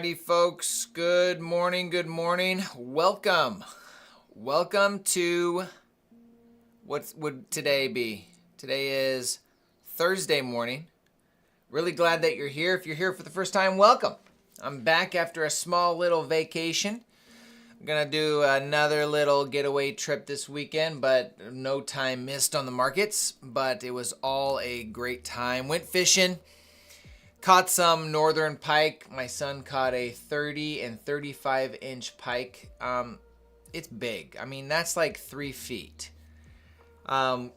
righty, folks. Good morning. Good morning. Welcome. Welcome to what would today be? Today is Thursday morning. Really glad that you're here. If you're here for the first time, welcome. I'm back after a small little vacation. I'm going to do another little getaway trip this weekend, but no time missed on the markets. But it was all a great time. Went fishing. Caught some northern pike. My son caught a 30 and 35 inch pike. It's big. I mean, that's like 3 feet.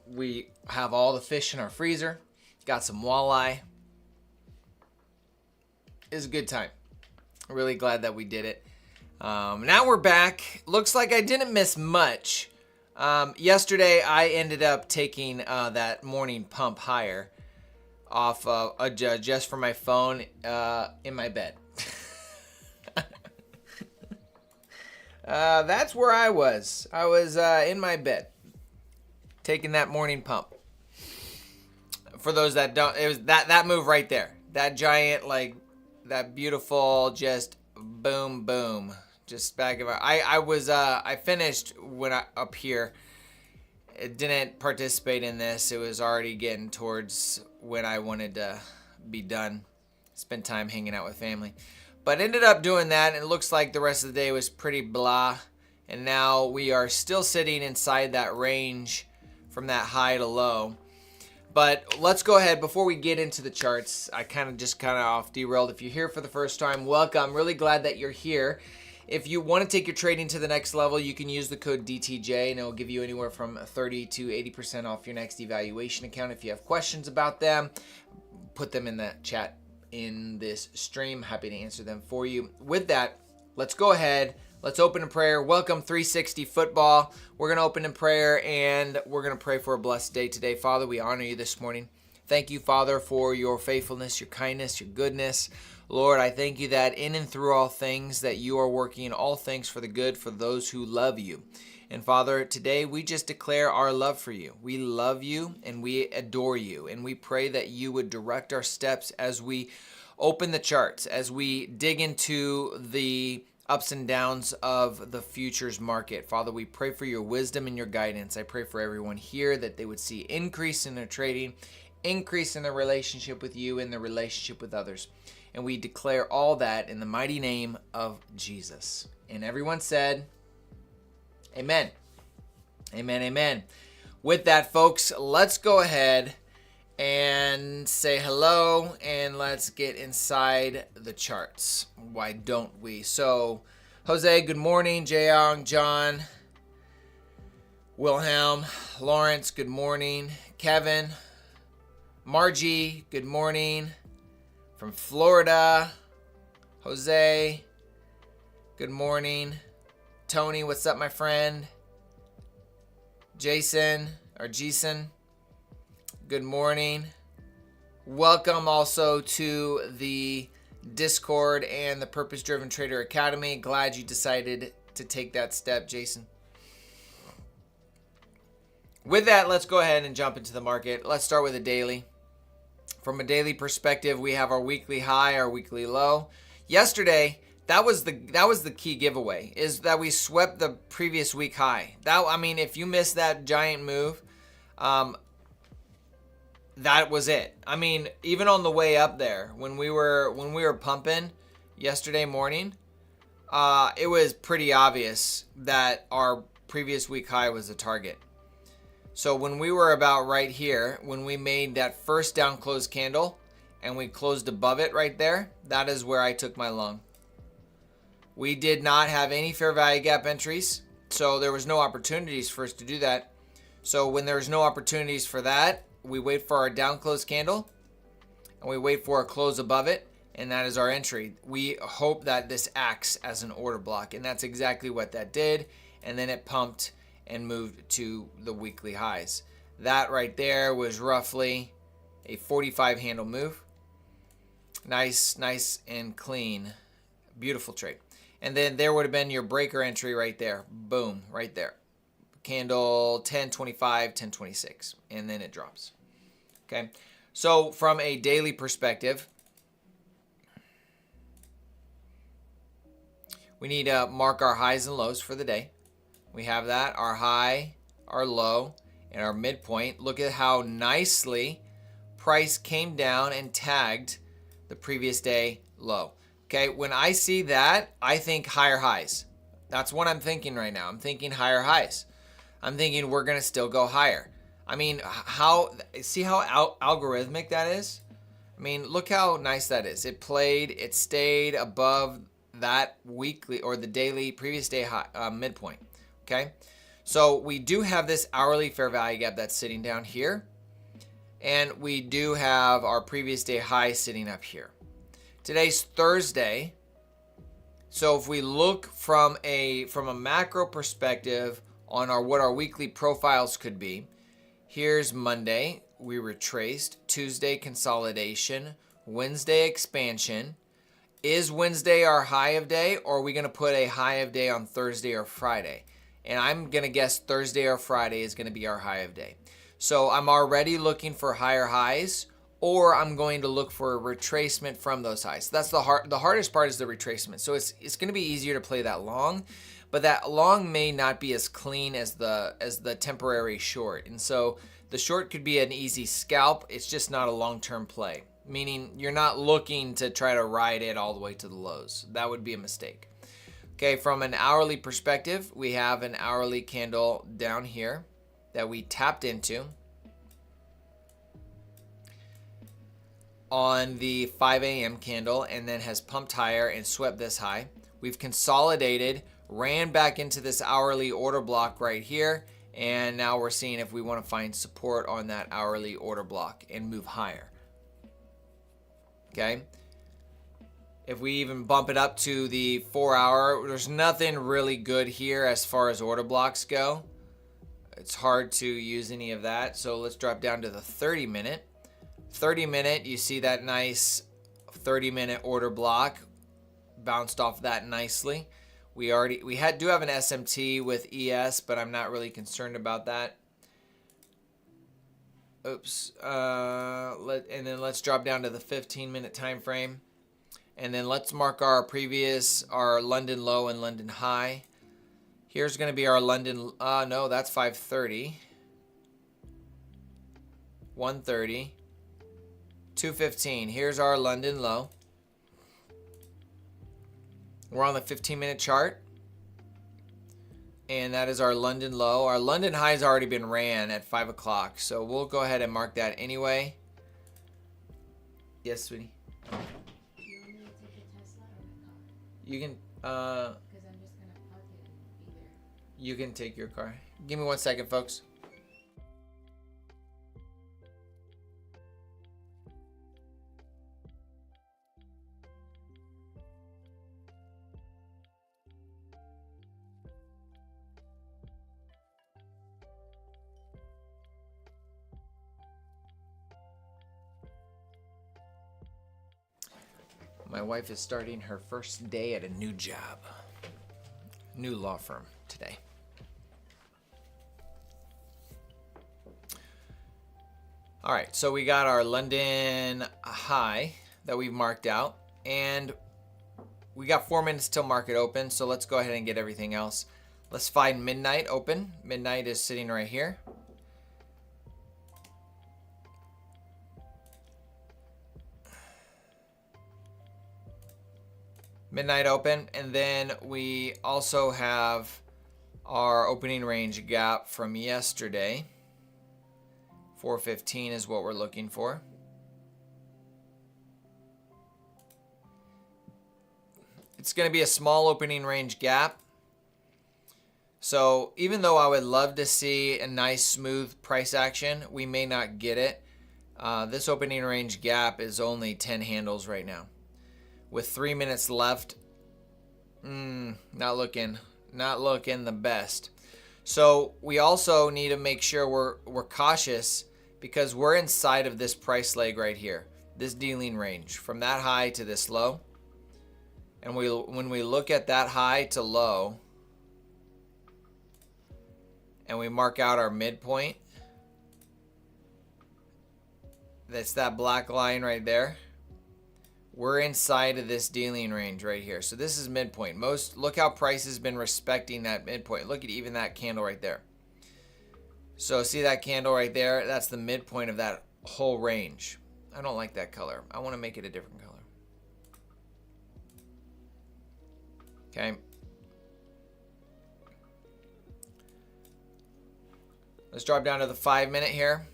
We have all the fish in our freezer. Got some walleye. It was a good time. Really glad that we did it. Now we're back. Looks like I didn't miss much. Yesterday I ended up taking that morning pump higher off just for my phone in my bed. That's where I was. I was in my bed taking that morning pump. For those that don't, it was that move right there. That giant, like that beautiful, just boom boom, just back of I finished when I up here. It didn't participate in this. It was already getting towards when I wanted to be done. Spend time hanging out with family. But ended up doing that, and it looks like the rest of the day was pretty blah. And now we are still sitting inside that range from that high to low. But let's go ahead, before we get into the charts, I kind of off derailed. If you're here for the first time, welcome. Really glad that you're here. If you want to take your trading to the next level, you can use the code DTJ, and it will give you anywhere from 30 to 80% off your next evaluation account. If you have questions about them, put them in the chat in this stream. Happy to answer them for you. With that, let's go ahead. Let's open in prayer. Welcome 360 Football. We're going to open in prayer, and we're going to pray for a blessed day today. Father, we honor you this morning. Thank you, Father, for your faithfulness, your kindness, your goodness. Lord, I thank you that in and through all things that you are working all things for the good for those who love you. And Father, today we just declare our love for you. We love you and we adore you. And we pray that you would direct our steps as we open the charts, as we dig into the ups and downs of the futures market. Father, we pray for your wisdom and your guidance. I pray for everyone here that they would see increase in their trading, increase in their relationship with you and their relationship with others. And we declare all that in the mighty name of Jesus. And everyone said, amen. Amen, amen. With that, folks, let's go ahead and say hello, and let's get inside the charts. Why don't we? So, Jose, good morning. Jayong, John, Wilhelm, Lawrence, good morning. Kevin, Margie, good morning. From Florida, Jose, good morning. Tony, what's up, my friend? Jason, good morning. Welcome also to the Discord and the Purpose Driven Trader Academy. Glad you decided to take that step, Jason. With that, let's go ahead and jump into the market. Let's start with a daily. From a daily perspective, we have our weekly high, our weekly low. Yesterday, that was the key giveaway, is that we swept the previous week high. If you missed that giant move, that was it. I mean, even on the way up there, when we were pumping yesterday morning, it was pretty obvious that our previous week high was the target. So when we were about right here, when we made that first down close candle and we closed above it right there, that is where I took my long. We did not have any fair value gap entries, so there was no opportunities for us to do that. So when there's no opportunities for that, we wait for our down close candle and we wait for a close above it, and that is our entry. We hope that this acts as an order block, and that's exactly what that did. And then it pumped and moved to the weekly highs. That right there was roughly a 45 handle move. Nice and clean. Beautiful trade. And then there would have been your breaker entry right there. Boom, right there. Candle 1025, 1026, and then it drops. Okay. So from a daily perspective, We need to mark our highs and lows for the day. We have that, our high, our low, and our midpoint. Look at how nicely price came down and tagged the previous day low. Okay, when I see that, I think higher highs. That's what I'm thinking right now. I'm thinking higher highs. I'm thinking we're going to still go higher. I mean, see how algorithmic that is? I mean, look how nice that is. It played, it stayed above that weekly or the daily previous day high, midpoint. Okay, so we do have this hourly fair value gap that's sitting down here, and we do have our previous day high sitting up here. Today's Thursday, so if we look from a macro perspective on what our weekly profiles could be, here's Monday, we retraced. Tuesday, consolidation. Wednesday, expansion. Is Wednesday our high of day, or are we going to put a high of day on Thursday or Friday? And I'm going to guess Thursday or Friday is going to be our high of day. So I'm already looking for higher highs, or I'm going to look for a retracement from those highs. So that's the hardest part is the retracement. So it's going to be easier to play that long, but that long may not be as clean as the temporary short. And so the short could be an easy scalp. It's just not a long-term play, meaning you're not looking to try to ride it all the way to the lows. That would be a mistake. Okay, from an hourly perspective, we have an hourly candle down here that we tapped into on the 5 a.m. candle and then has pumped higher and swept this high. We've consolidated, ran back into this hourly order block right here, and now we're seeing if we want to find support on that hourly order block and move higher. Okay. If we even bump it up to the 4-hour, there's nothing really good here as far as order blocks go. It's hard to use any of that. So let's drop down to the 30-minute. 30-minute, you see that nice 30-minute order block bounced off that nicely. We do have an SMT with ES, but I'm not really concerned about that. Oops. And then let's drop down to the 15-minute time frame. And then let's mark our London low and London high. Here's going to be our London, no, that's 5:30. 1:30. 2:15. Here's our London low. We're on the 15-minute chart. And that is our London low. Our London high has already been ran at 5 o'clock. So we'll go ahead and mark that anyway. Yes, sweetie. You can, because I'm just going to park it and be there. You can take your car. Give me 1 second, folks. My wife is starting her first day at a new job, new law firm today. All right, so we got our London high that we've marked out, and we got 4 minutes till market open, so let's go ahead and get everything else. Let's find midnight open. Midnight is sitting right here. Midnight open, and then we also have our opening range gap from yesterday. 415 is what we're looking for. It's going to be a small opening range gap. So even though I would love to see a nice smooth price action, we may not get it. This opening range gap is only 10 handles right now. With 3 minutes left, not looking the best. So we also need to make sure we're cautious because we're inside of this price leg right here, this dealing range from that high to this low. And when we look at that high to low and we mark out our midpoint, that's that black line right there. We're inside of this dealing range right here. So this is midpoint. Look how price has been respecting that midpoint. Look at even that candle right there. So see that candle right there? That's the midpoint of that whole range. I don't like that color. I want to make it a different color. Okay. Let's drop down to the 5-minute here.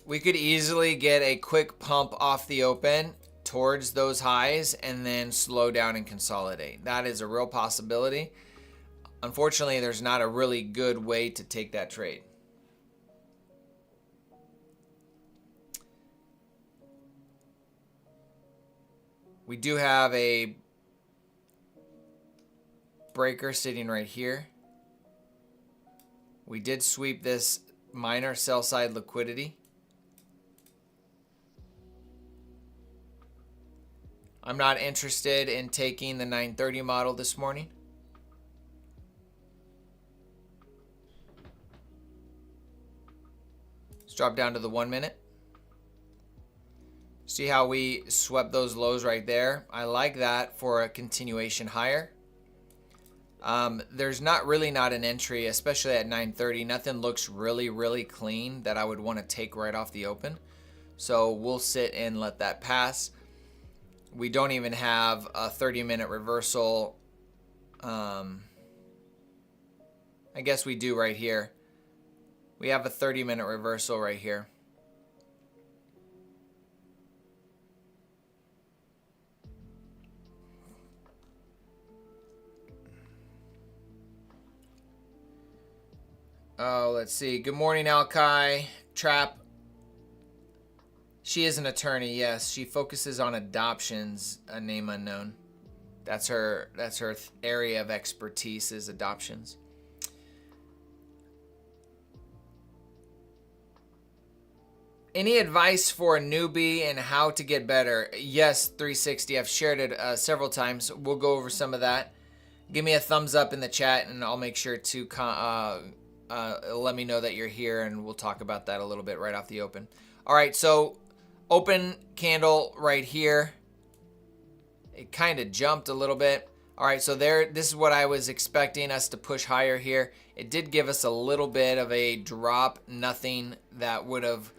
We could easily get a quick pump off the open towards those highs and then slow down and consolidate. That is a real possibility. Unfortunately, there's not a really good way to take that trade. We do have a breaker sitting right here. We did sweep this minor sell side liquidity. I'm not interested in taking the 930 model this morning. Let's drop down to the 1-minute. See how we swept those lows right there? I like that for a continuation higher. There's not an entry, especially at 930. Nothing looks really clean that I would want to take right off the open. So we'll sit and let that pass. We don't even have a 30-minute reversal. I guess we do right here. We have a 30-minute reversal right here. Oh, let's see. Good morning, Alkai. Trap. She is an attorney, yes. She focuses on adoptions, a name unknown. That's her area of expertise is adoptions. Any advice for a newbie and how to get better? Yes, 360. I've shared it several times. We'll go over some of that. Give me a thumbs up in the chat and I'll make sure to let me know that you're here and we'll talk about that a little bit right off the open. All right, so open candle right here. It kind of jumped a little bit. All right, so this is what I was expecting us to push higher here. It did give us a little bit of a drop, nothing that would have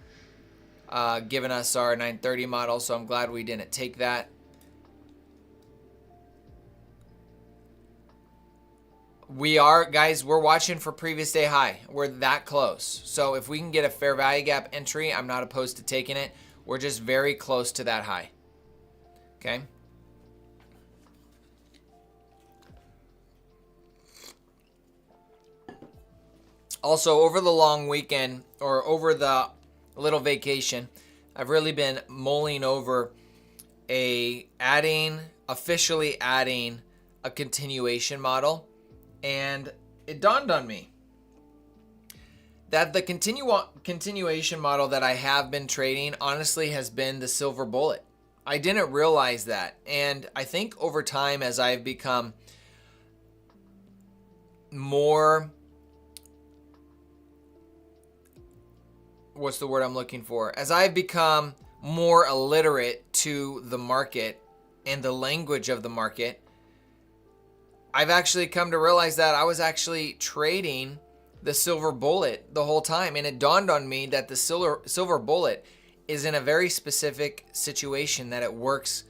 given us our 930 model, so I'm glad we didn't take that. We're watching for previous day high. We're that close. So if we can get a fair value gap entry, I'm not opposed to taking it. We're just very close to that high. Okay. Also, over the long weekend or over the little vacation, I've really been mulling over officially adding a continuation model. And it dawned on me that the continuation model that I have been trading honestly has been the silver bullet. I didn't realize that. And I think over time, as I've become more, what's the word I'm looking for? As I've become more illiterate to the market and the language of the market, I've actually come to realize that I was actually trading the silver bullet the whole time. And it dawned on me that the silver bullet is in a very specific situation that it works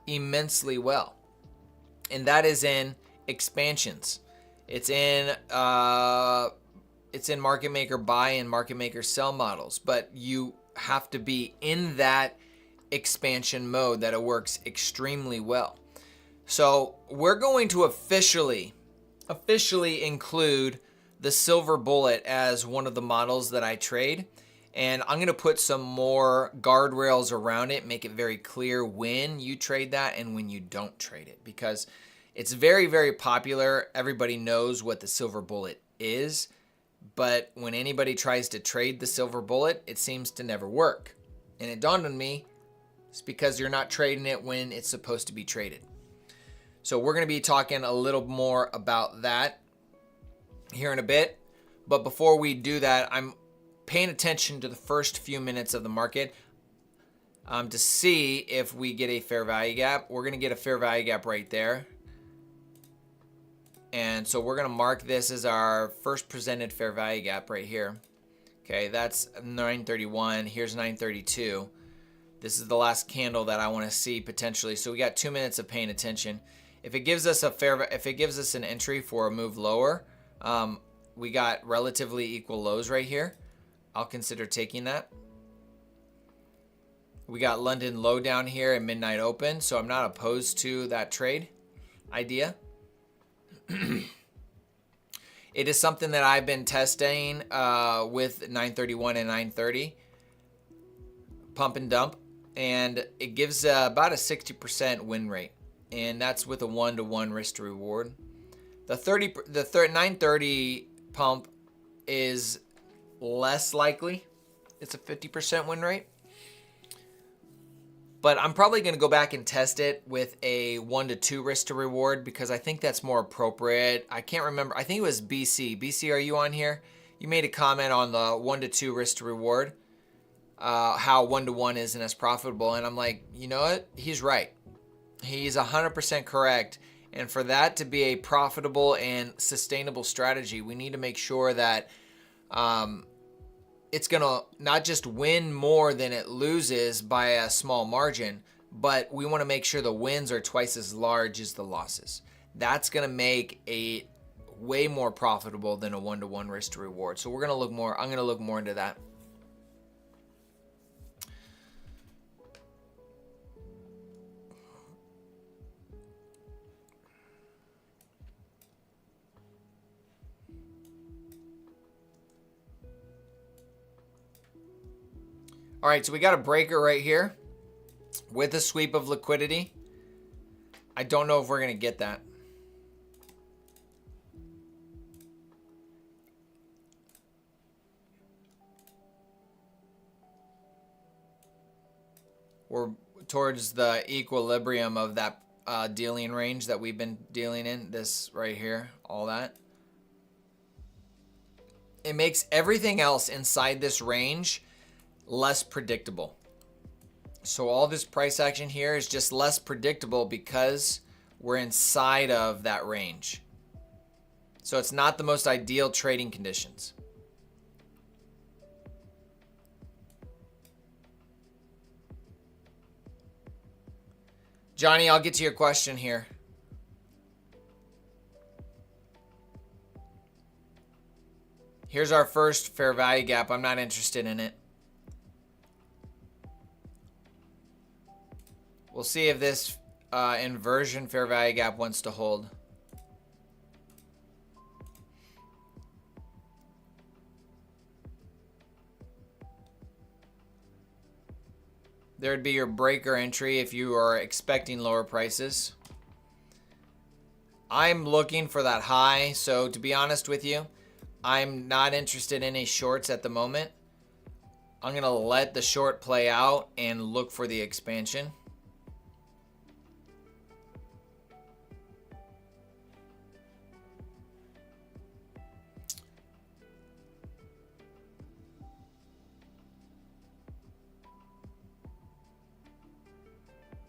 immensely well. And that is in expansions. It's in market maker buy and market maker sell models. But you have to be in that expansion mode that it works extremely well. So we're going to officially include the silver bullet as one of the models that I trade. And I'm going to put some more guardrails around it, make it very clear when you trade that and when you don't trade it. Because it's very, very popular. Everybody knows what the silver bullet is. But when anybody tries to trade the silver bullet, it seems to never work. And it dawned on me, it's because you're not trading it when it's supposed to be traded. So we're going to be talking a little more about that here in a bit. But before we do that, I'm paying attention to the first few minutes of the market. to see if we get a fair value gap. We're going to get a fair value gap right there. And so we're going to mark this as our first presented fair value gap right here. Okay, that's 931. Here's 932. This is the last candle that I want to see potentially. So we got 2 minutes of paying attention. If it gives us an entry for a move lower, we got relatively equal lows right here. I'll consider taking that. We got London low down here and midnight open, so I'm not opposed to that trade idea. It is something that I've been testing with 931 and 930 pump and dump, and it gives about a 60% win rate, and that's with a 1-to-1 risk to reward. The 930 pump is less likely. It's a 50% win rate. But I'm probably going to go back and test it with a 1-to-2 risk to reward because I think that's more appropriate. I can't remember. I think it was BC. BC, are you on here? You made a comment on the 1-to-2 risk to reward, how 1-to-1 isn't as profitable. And I'm like, you know what? He's right. He's 100% correct. And for that to be a profitable and sustainable strategy, we need to make sure that it's going to not just win more than it loses by a small margin, but we want to make sure the wins are twice as large as the losses. That's going to make a way more profitable than a 1-to-1 risk to reward. So we're going to look more, I'm going to look more into that. All right, so we got a breaker right here with a sweep of liquidity. I don't know if we're going to get that. We're towards the equilibrium of that dealing range that we've been dealing in, this right here, all that. It makes everything else inside this range less predictable. So all this price action here is just less predictable because we're inside of that range. So it's not the most ideal trading conditions. Johnny, I'll get to your question here. Here's our first fair value gap. I'm not interested in it. We'll see if this inversion fair value gap wants to hold. There would be your breaker entry if you are expecting lower prices. I'm looking for that high, so to be honest with you, I'm not interested in any shorts at the moment. I'm going to let the short play out and look for the expansion.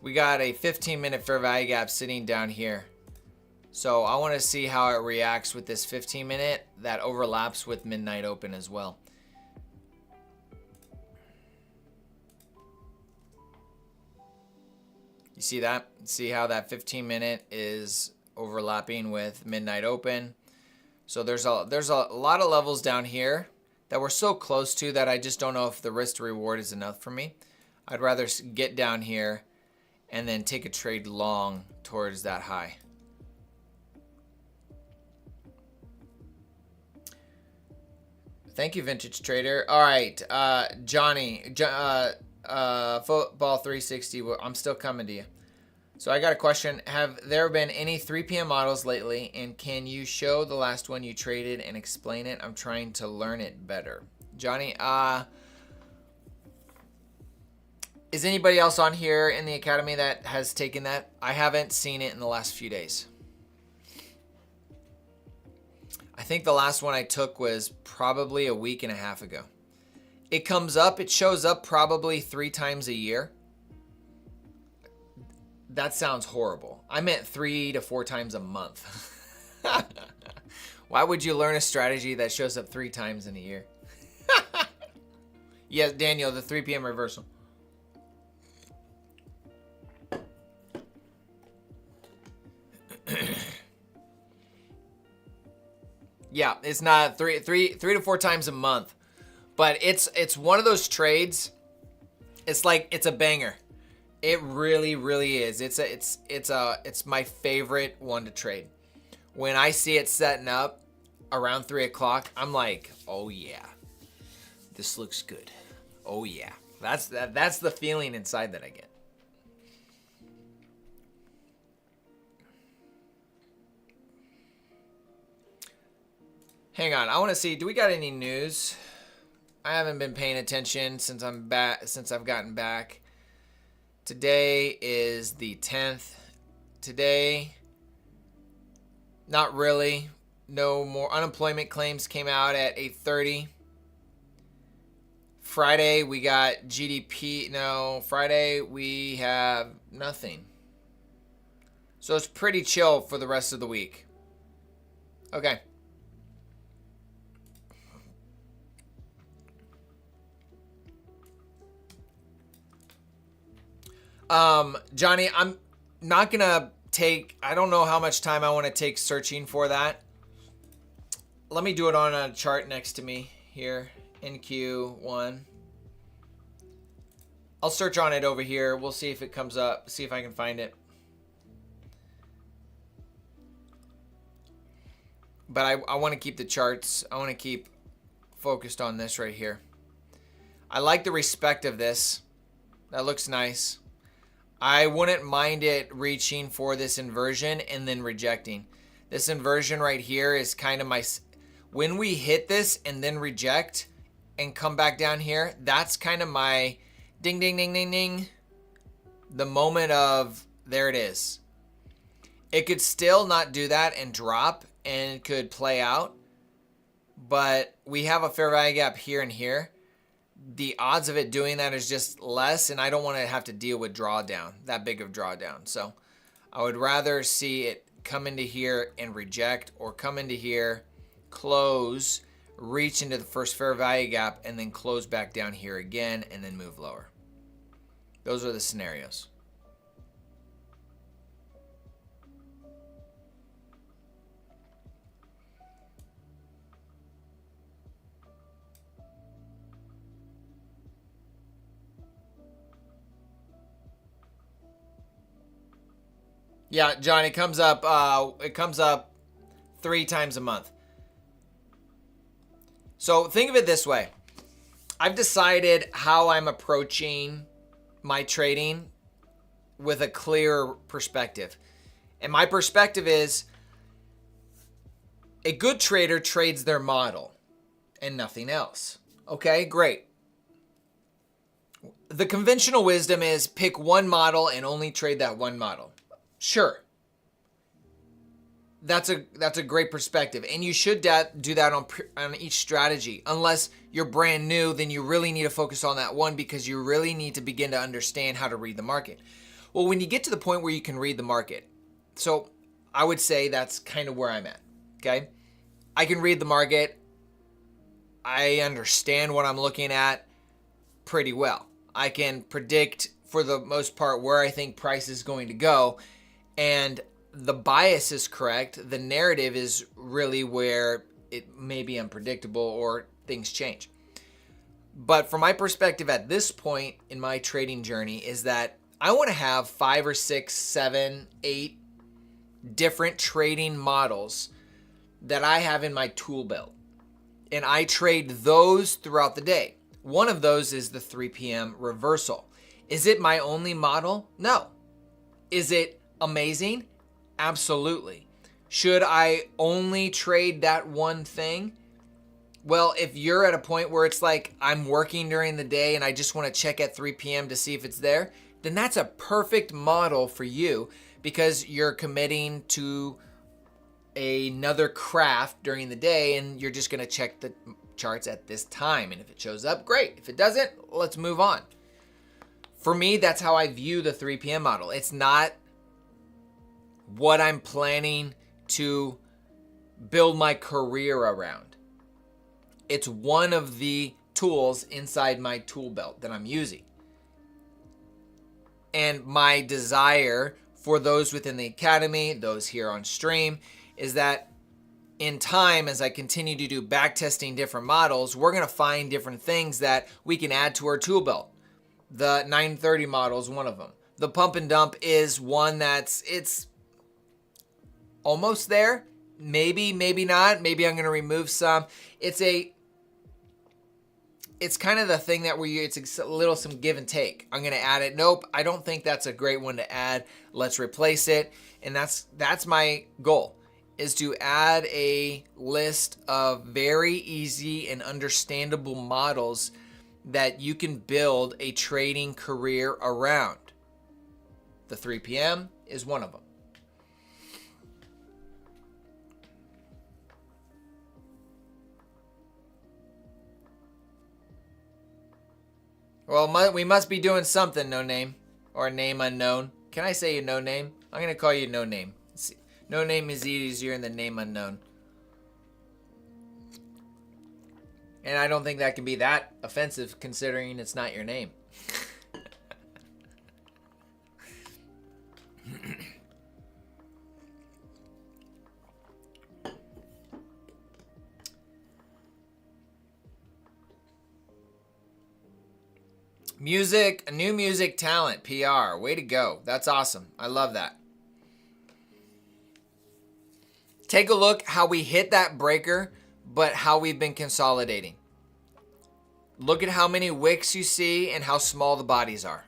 We got a 15-minute fair value gap sitting down here. So I want to see how it reacts with this 15-minute that overlaps with midnight open as well. You see that? See how that 15-minute is overlapping with midnight open. So there's a lot of levels down here that we're so close to that I just don't know if the risk to reward is enough for me. I'd rather get down here and then take a trade long towards that high. Thank you, Vintage Trader. All right, Johnny, Football 360, I'm still coming to you. So I got a question. Have there been any 3 p.m. models lately, and can you show the last one you traded and explain it? I'm trying to learn it better. Johnny, is anybody else on here in the academy that has taken that? I haven't seen it in the last few days. I think the last one I took was probably a week and a half ago. It comes up, it shows up probably 3 times a year That sounds horrible. I meant 3 to 4 times a month. Why would you learn a strategy that shows up 3 times in a year? Yes, Daniel, the 3 p.m. reversal. Yeah, it's not three to 4 times a month, but it's one of those trades. It's like it's a banger. It really, really is. It's my favorite one to trade. When I see it setting up around 3 o'clock, I'm like, oh yeah, this looks good. Oh yeah, that's the feeling inside that I get. Hang on, I want to see. Do we got any news? I haven't been paying attention since I've gotten back. Today is the 10th. Today, not really. No more unemployment claims came out at 8:30. Friday we got GDP. No, Friday we have nothing. So it's pretty chill for the rest of the week. Okay. Johnny, I'm not gonna take, I don't know how much time I want to take searching for that. Let me do it on a chart next to me here, NQ1. I'll search on it over here. We'll see if it comes up, see if I can find it. But I want to keep the charts. I want to keep focused on this right here. I like the respect of this. That looks nice. I wouldn't mind it reaching for this inversion and then rejecting. This inversion right here is kind of my, when we hit this and then reject and come back down here, that's kind of my ding, ding, ding, ding, ding. The moment of, there it is. It could still not do that and drop and it could play out, but we have a fair value gap here and here. The odds of it doing that is just less, and I don't want to have to deal with drawdown, that big of drawdown. So I would rather see it come into here and reject, or come into here, close, reach into the first fair value gap, and then close back down here again, and then move lower. Those are the scenarios. Yeah, John, it comes up 3 times a month. So think of it this way. I've decided how I'm approaching my trading with a clear perspective. And my perspective is a good trader trades their model and nothing else. Okay, great. The conventional wisdom is pick one model and only trade that one model. Sure. That's a great perspective. And you should do that on each strategy. Unless you're brand new, then you really need to focus on that one because you really need to begin to understand how to read the market. Well, when you get to the point where you can read the market, so I would say that's kind of where I'm at, okay? I can read the market. I understand what I'm looking at pretty well. I can predict, for the most part, where I think price is going to go. And the bias is correct. The narrative is really where it may be unpredictable or things change. But from my perspective at this point in my trading journey is that I want to have 5 or 6, 7, 8 different trading models that I have in my tool belt. And I trade those throughout the day. One of those is the 3 p.m. reversal. Is it my only model? No. Is it amazing? Absolutely. Should I only trade that one thing? Well, if you're at a point where it's like I'm working during the day and I just want to check at 3 p.m. to see if it's there, then that's a perfect model for you because you're committing to another craft during the day and you're just going to check the charts at this time. And if it shows up, great. If it doesn't, let's move on. For me, that's how I view the 3 p.m. model. It's not what I'm planning to build my career around. It's one of the tools inside my tool belt that I'm using. And my desire for those within the academy, those here on stream, is that in time, as I continue to do backtesting different models, we're going to find different things that we can add to our tool belt. The 930 model is one of them. The pump and dump is one it's almost there. Maybe, maybe not. Maybe I'm going to remove some. It's kind of the thing that it's a little some give and take. I'm going to add it. Nope, I don't think that's a great one to add. Let's replace it. And that's my goal, is to add a list of very easy and understandable models that you can build a trading career around. The 3 p.m. is one of them. Well, we must be doing something, no name, or name unknown. Can I say you no name? I'm going to call you no name. No name is easier than name unknown. And I don't think that can be that offensive considering it's not your name. Music, new music talent, PR. Way to go. That's awesome. I love that. Take a look how we hit that breaker, but how we've been consolidating. Look at how many wicks you see and how small the bodies are.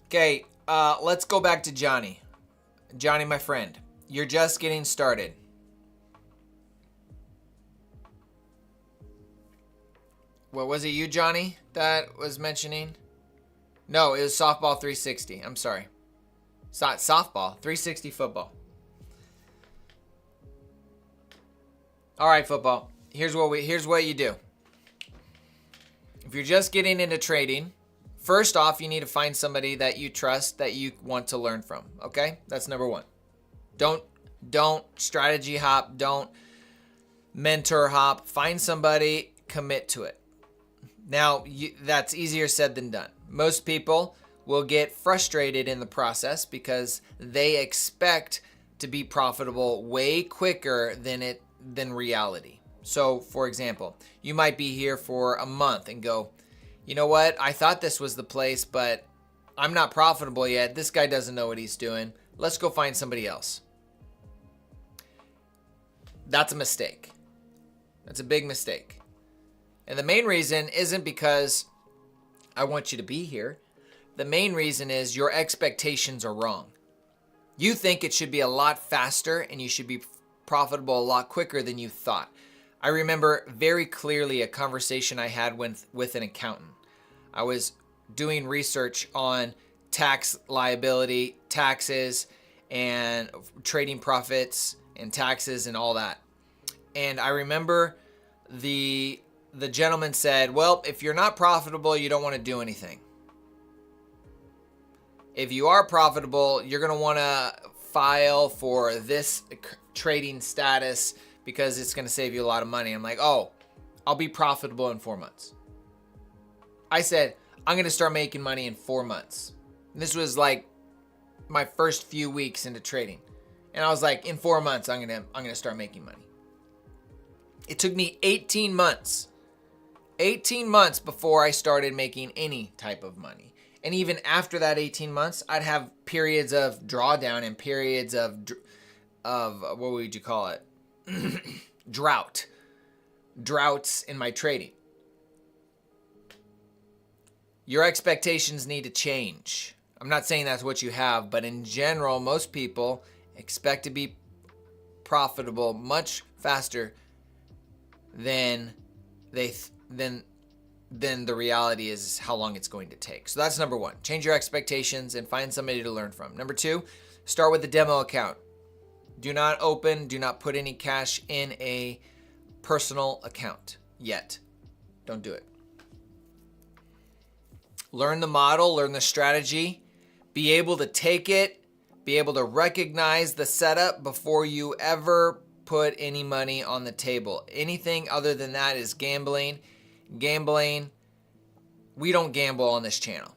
Okay, let's go back to Johnny. Johnny, my friend, you're just getting started. What was it, you, Johnny, that was mentioning? No, it was softball 360. I'm sorry. Softball 360 football. All right, football. Here's what you do. If you're just getting into trading, first off, you need to find somebody that you trust, that you want to learn from. Okay, that's number one. Don't strategy hop. Don't mentor hop. Find somebody, commit to it. Now, that's easier said than done. Most people will get frustrated in the process because they expect to be profitable way quicker than reality. So, for example, you might be here for a month and go, you know what? I thought this was the place, but I'm not profitable yet. This guy doesn't know what he's doing. Let's go find somebody else. That's a mistake. That's a big mistake. And the main reason isn't because I want you to be here. The main reason is your expectations are wrong. You think it should be a lot faster and you should be profitable a lot quicker than you thought. I remember very clearly a conversation I had with an accountant. I was doing research on tax liability, taxes, and trading profits and taxes and all that. And I remember the gentleman said, well, if you're not profitable, you don't want to do anything. If you are profitable, you're going to want to file for this trading status because it's going to save you a lot of money. I'm like, oh, I'll be profitable in 4 months. I said, I'm going to start making money in 4 months. And this was like my first few weeks into trading. And I was like, in 4 months, I'm going to start making money. It took me 18 months. 18 months before I started making any type of money. And even after that 18 months, I'd have periods of drawdown and periods of what would you call it? Droughts in my trading. Your expectations need to change. I'm not saying that's what you have, but in general, most people expect to be profitable much faster than the reality is how long it's going to take. So that's number one. Change your expectations and find somebody to learn from. Number two, start with a demo account. Do not open, do not put any cash in a personal account yet. Don't do it. Learn the model, learn the strategy, be able to take it, be able to recognize the setup before you ever put any money on the table. Anything other than that is gambling. Gambling. We don't gamble on this channel.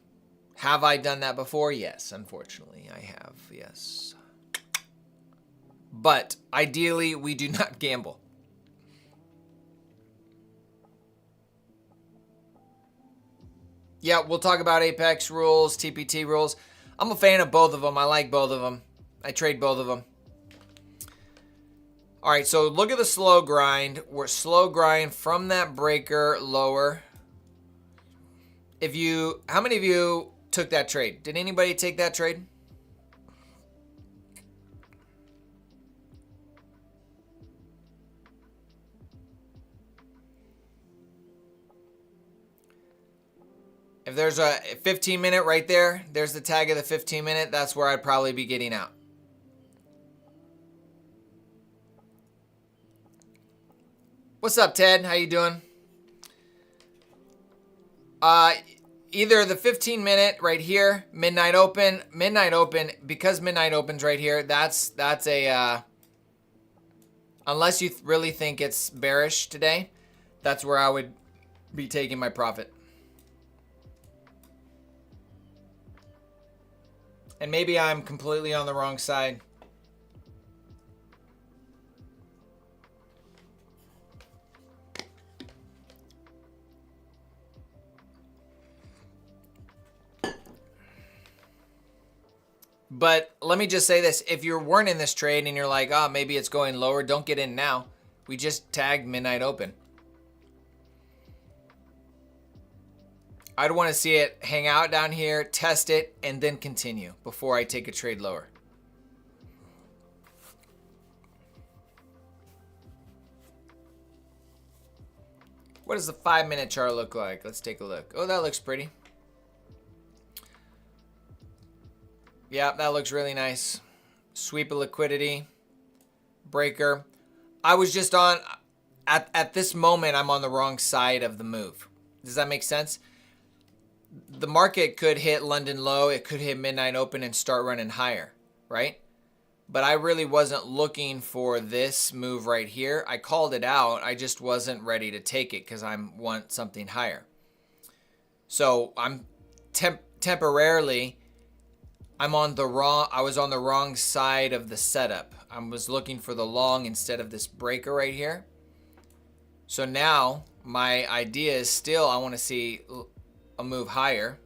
Have I done that before? Yes, unfortunately, I have. Yes. But ideally, we do not gamble. Yeah, we'll talk about Apex rules, TPT rules. I'm a fan of both of them. I like both of them. I trade both of them. All right, so look at the slow grind. We're slow grind from that breaker lower. How many of you took that trade? Did anybody take that trade? If there's a 15-minute right there, there's the tag of the 15-minute. That's where I'd probably be getting out. What's up, Ted? How you doing? Either the 15-minute right here, midnight open, because midnight opens right here, that's a, unless you really think it's bearish today, that's where I would be taking my profit. And maybe I'm completely on the wrong side. But let me just say this. If you weren't in this trade and you're like, oh, maybe it's going lower, don't get in now. We just tagged midnight open. I'd want to see it hang out down here, test it, and then continue before I take a trade lower. What does the 5-minute chart look like? Let's take a look. Oh, that looks pretty. Yeah, that looks really nice. Sweep of liquidity. Breaker. I was just on, at this moment, I'm on the wrong side of the move. Does that make sense? The market could hit London low, it could hit midnight open and start running higher, right? But I really wasn't looking for this move right here. I called it out. I just wasn't ready to take it because I want something higher. So I'm temporarily, I was on the wrong side of the setup. I was looking for the long instead of this breaker right here. So now my idea is still, I want to see a move higher.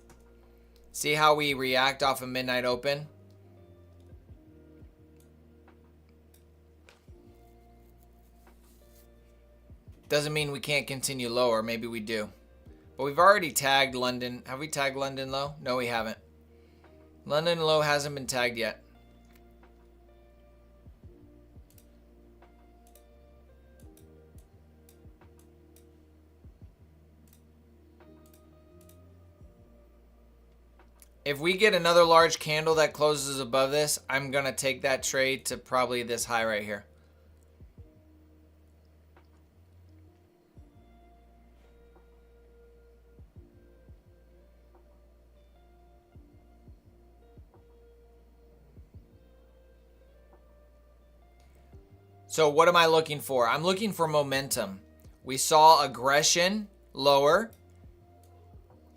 See how we react off a midnight open. Doesn't mean we can't continue lower. Maybe we do. But we've already tagged London. Have we tagged London low? No, we haven't. London low hasn't been tagged yet. If we get another large candle that closes above this, I'm going to take that trade to probably this high right here. So what am I looking for? I'm looking for momentum. We saw aggression lower,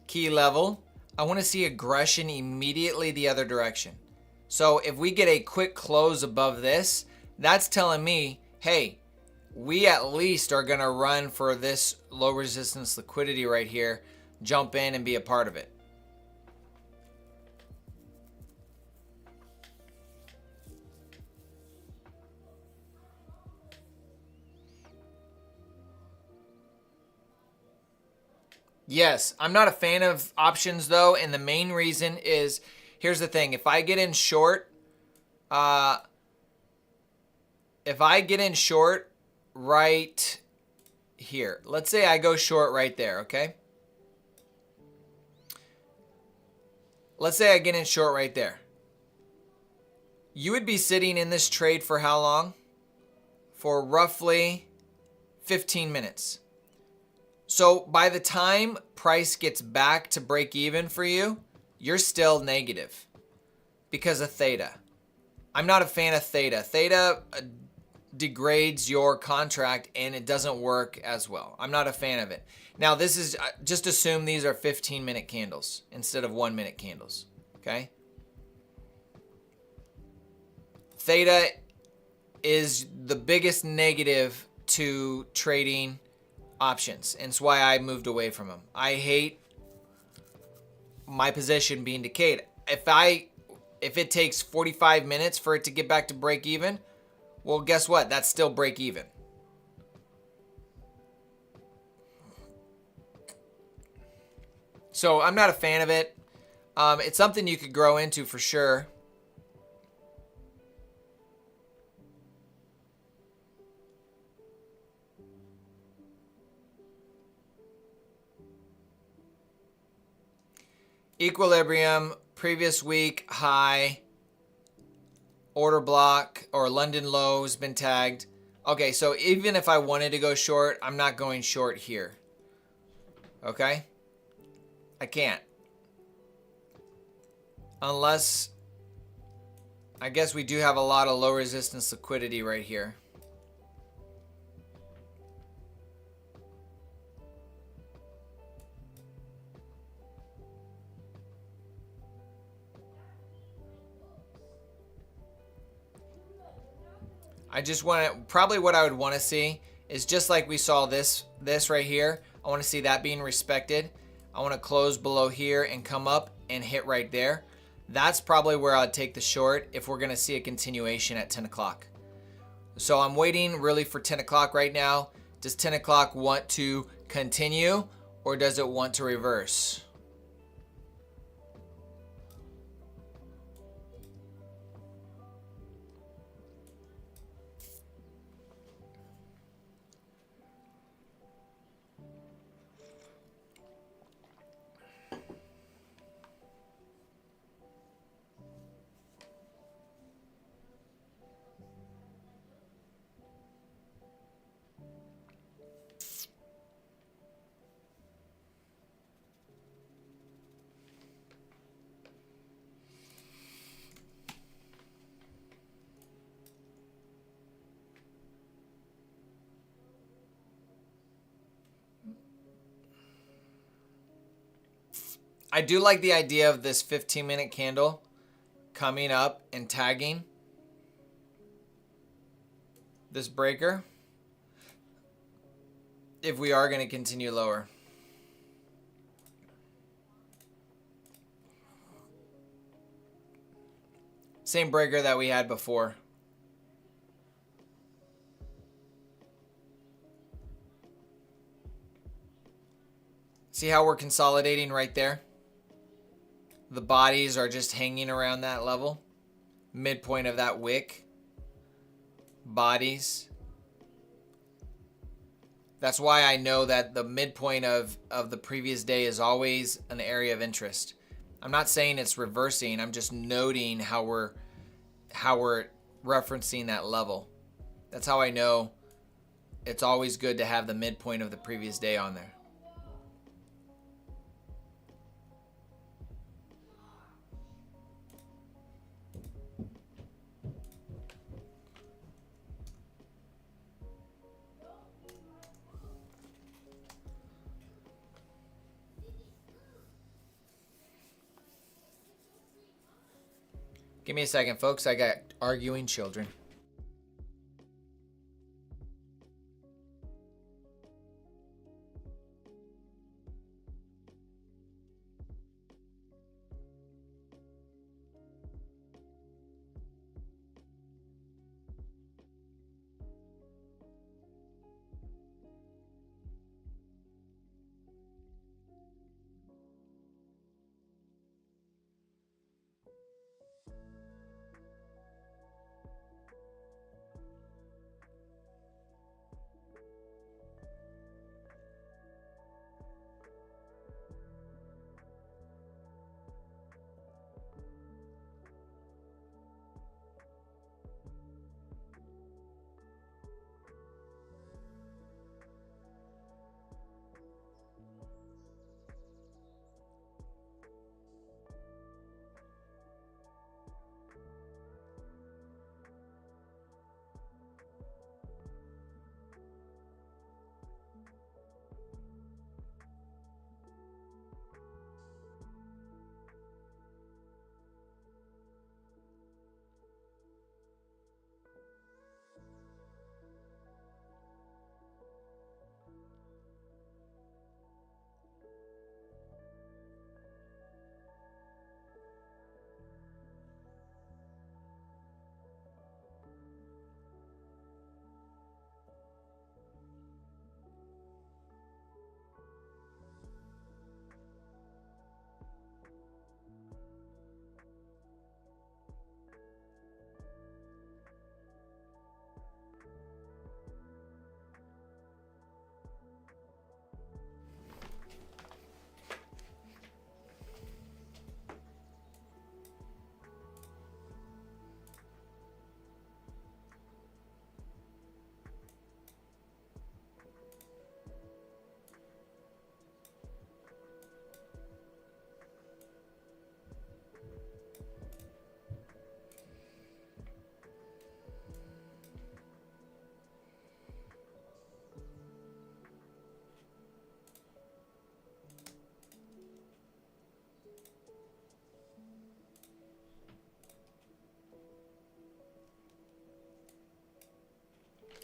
key level. I want to see aggression immediately the other direction. So if we get a quick close above this, that's telling me, hey, we at least are going to run for this low resistance liquidity right here, jump in and be a part of it. Yes, I'm not a fan of options though, and the main reason is, here's the thing, if I get in short, right here, let's say I go short right there, okay? Let's say I get in short right there. you would be sitting in this trade for how long? For roughly 15 minutes. So by the time price gets back to break even for you, you're still negative because of theta. I'm not a fan of theta. Theta degrades your contract and it doesn't work as well. I'm not a fan of it. Now this is, just assume these are 15-minute candles instead of 1-minute candles, okay? Theta is the biggest negative to trading options, and it's why I moved away from them. I hate my position being decayed. If it takes 45 minutes for it to get back to break even, well, guess what? That's still break even. So I'm not a fan of it. It's something you could grow into for sure. Equilibrium, previous week high, order block or London low has been tagged. Okay, so even if I wanted to go short, I'm not going short here. Okay? I can't. Unless, I guess we do have a lot of low resistance liquidity right here. I just want to, probably what I would want to see is just like we saw this right here. I want to see that being respected. I want to close below here and come up and hit right there. That's probably where I'd take the short if we're going to see a continuation at 10 o'clock. So I'm waiting really for 10 o'clock right now. Does 10 o'clock want to continue or does it want to reverse? I do like the idea of this 15-minute candle coming up and tagging this breaker if we are going to continue lower. Same breaker that we had before. See how we're consolidating right there? The bodies are just hanging around that level. Midpoint of that wick. Bodies. That's why I know that the midpoint of the previous day is always an area of interest. I'm not saying it's reversing. I'm just noting how we're referencing that level. That's how I know it's always good to have the midpoint of the previous day on there. Give me a second, folks. I got arguing children.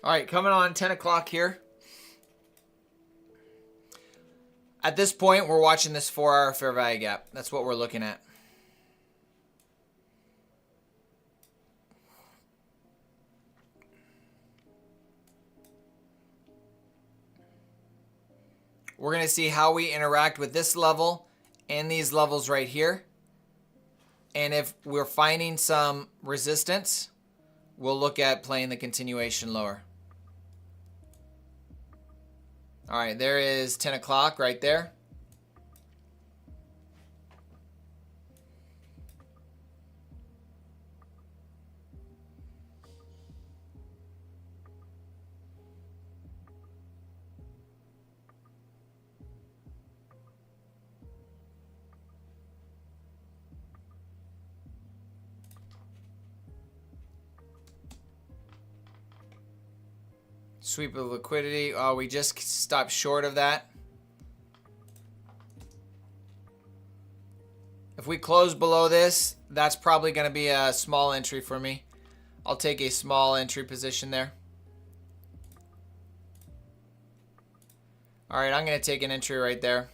All right, coming on 10 o'clock here. At this point, we're watching this 4-hour fair value gap. That's what we're looking at. We're going to see how we interact with this level and these levels right here. And if we're finding some resistance, we'll look at playing the continuation lower. All right, there is 10 o'clock right there. Sweep of liquidity. Oh, we just stopped short of that. If we close below this, that's probably going to be a small entry for me. I'll take a small entry position there. All right, I'm going to take an entry right there.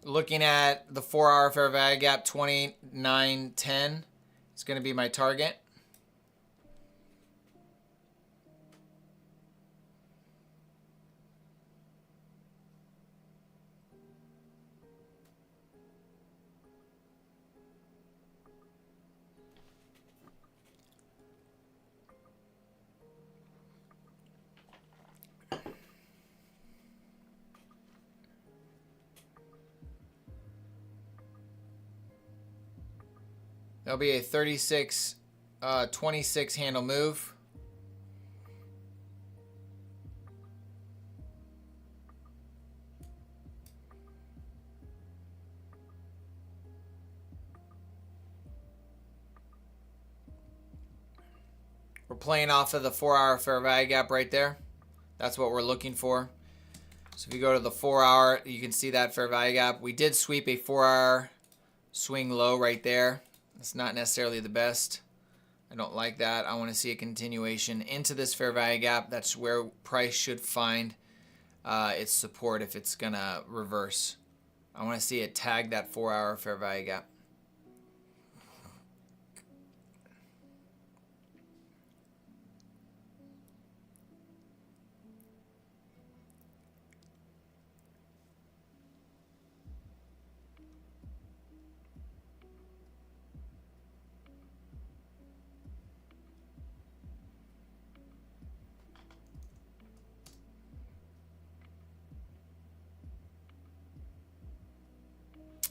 Looking at the 4-hour fair value gap, 29.10 is going to be my target. There'll be a 36, 26 handle move. We're playing off of the 4-hour fair value gap right there. That's what we're looking for. So if you go to the 4-hour, you can see that fair value gap. We did sweep a 4-hour swing low right there. It's not necessarily the best. I don't like that. I want to see a continuation into this fair value gap. That's where price should find its support if it's going to reverse. I want to see it tag that 4-hour fair value gap.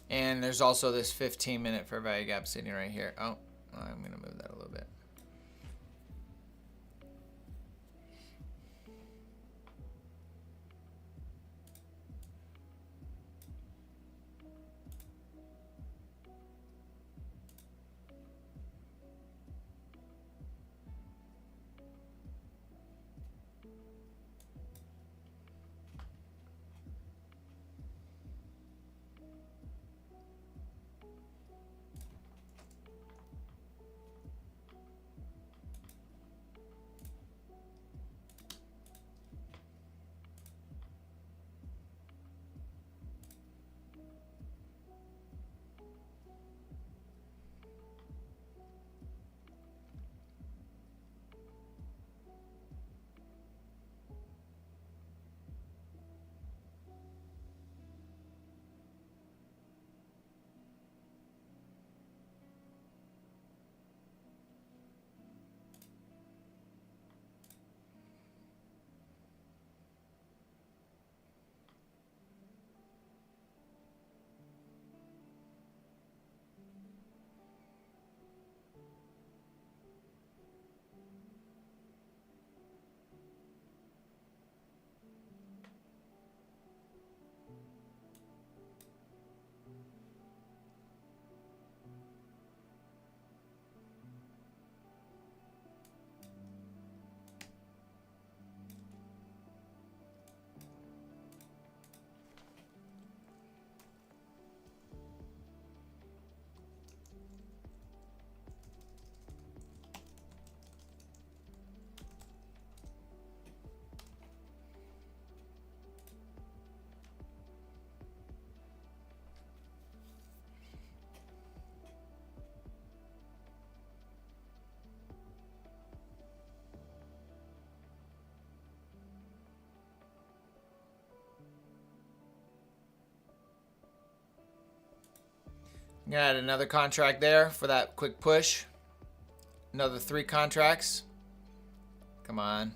And there's also this 15-minute fair value gap sitting right here. Oh, I'm going to move that a little bit. Got another contract there for that quick push. Another 3 contracts. Come on.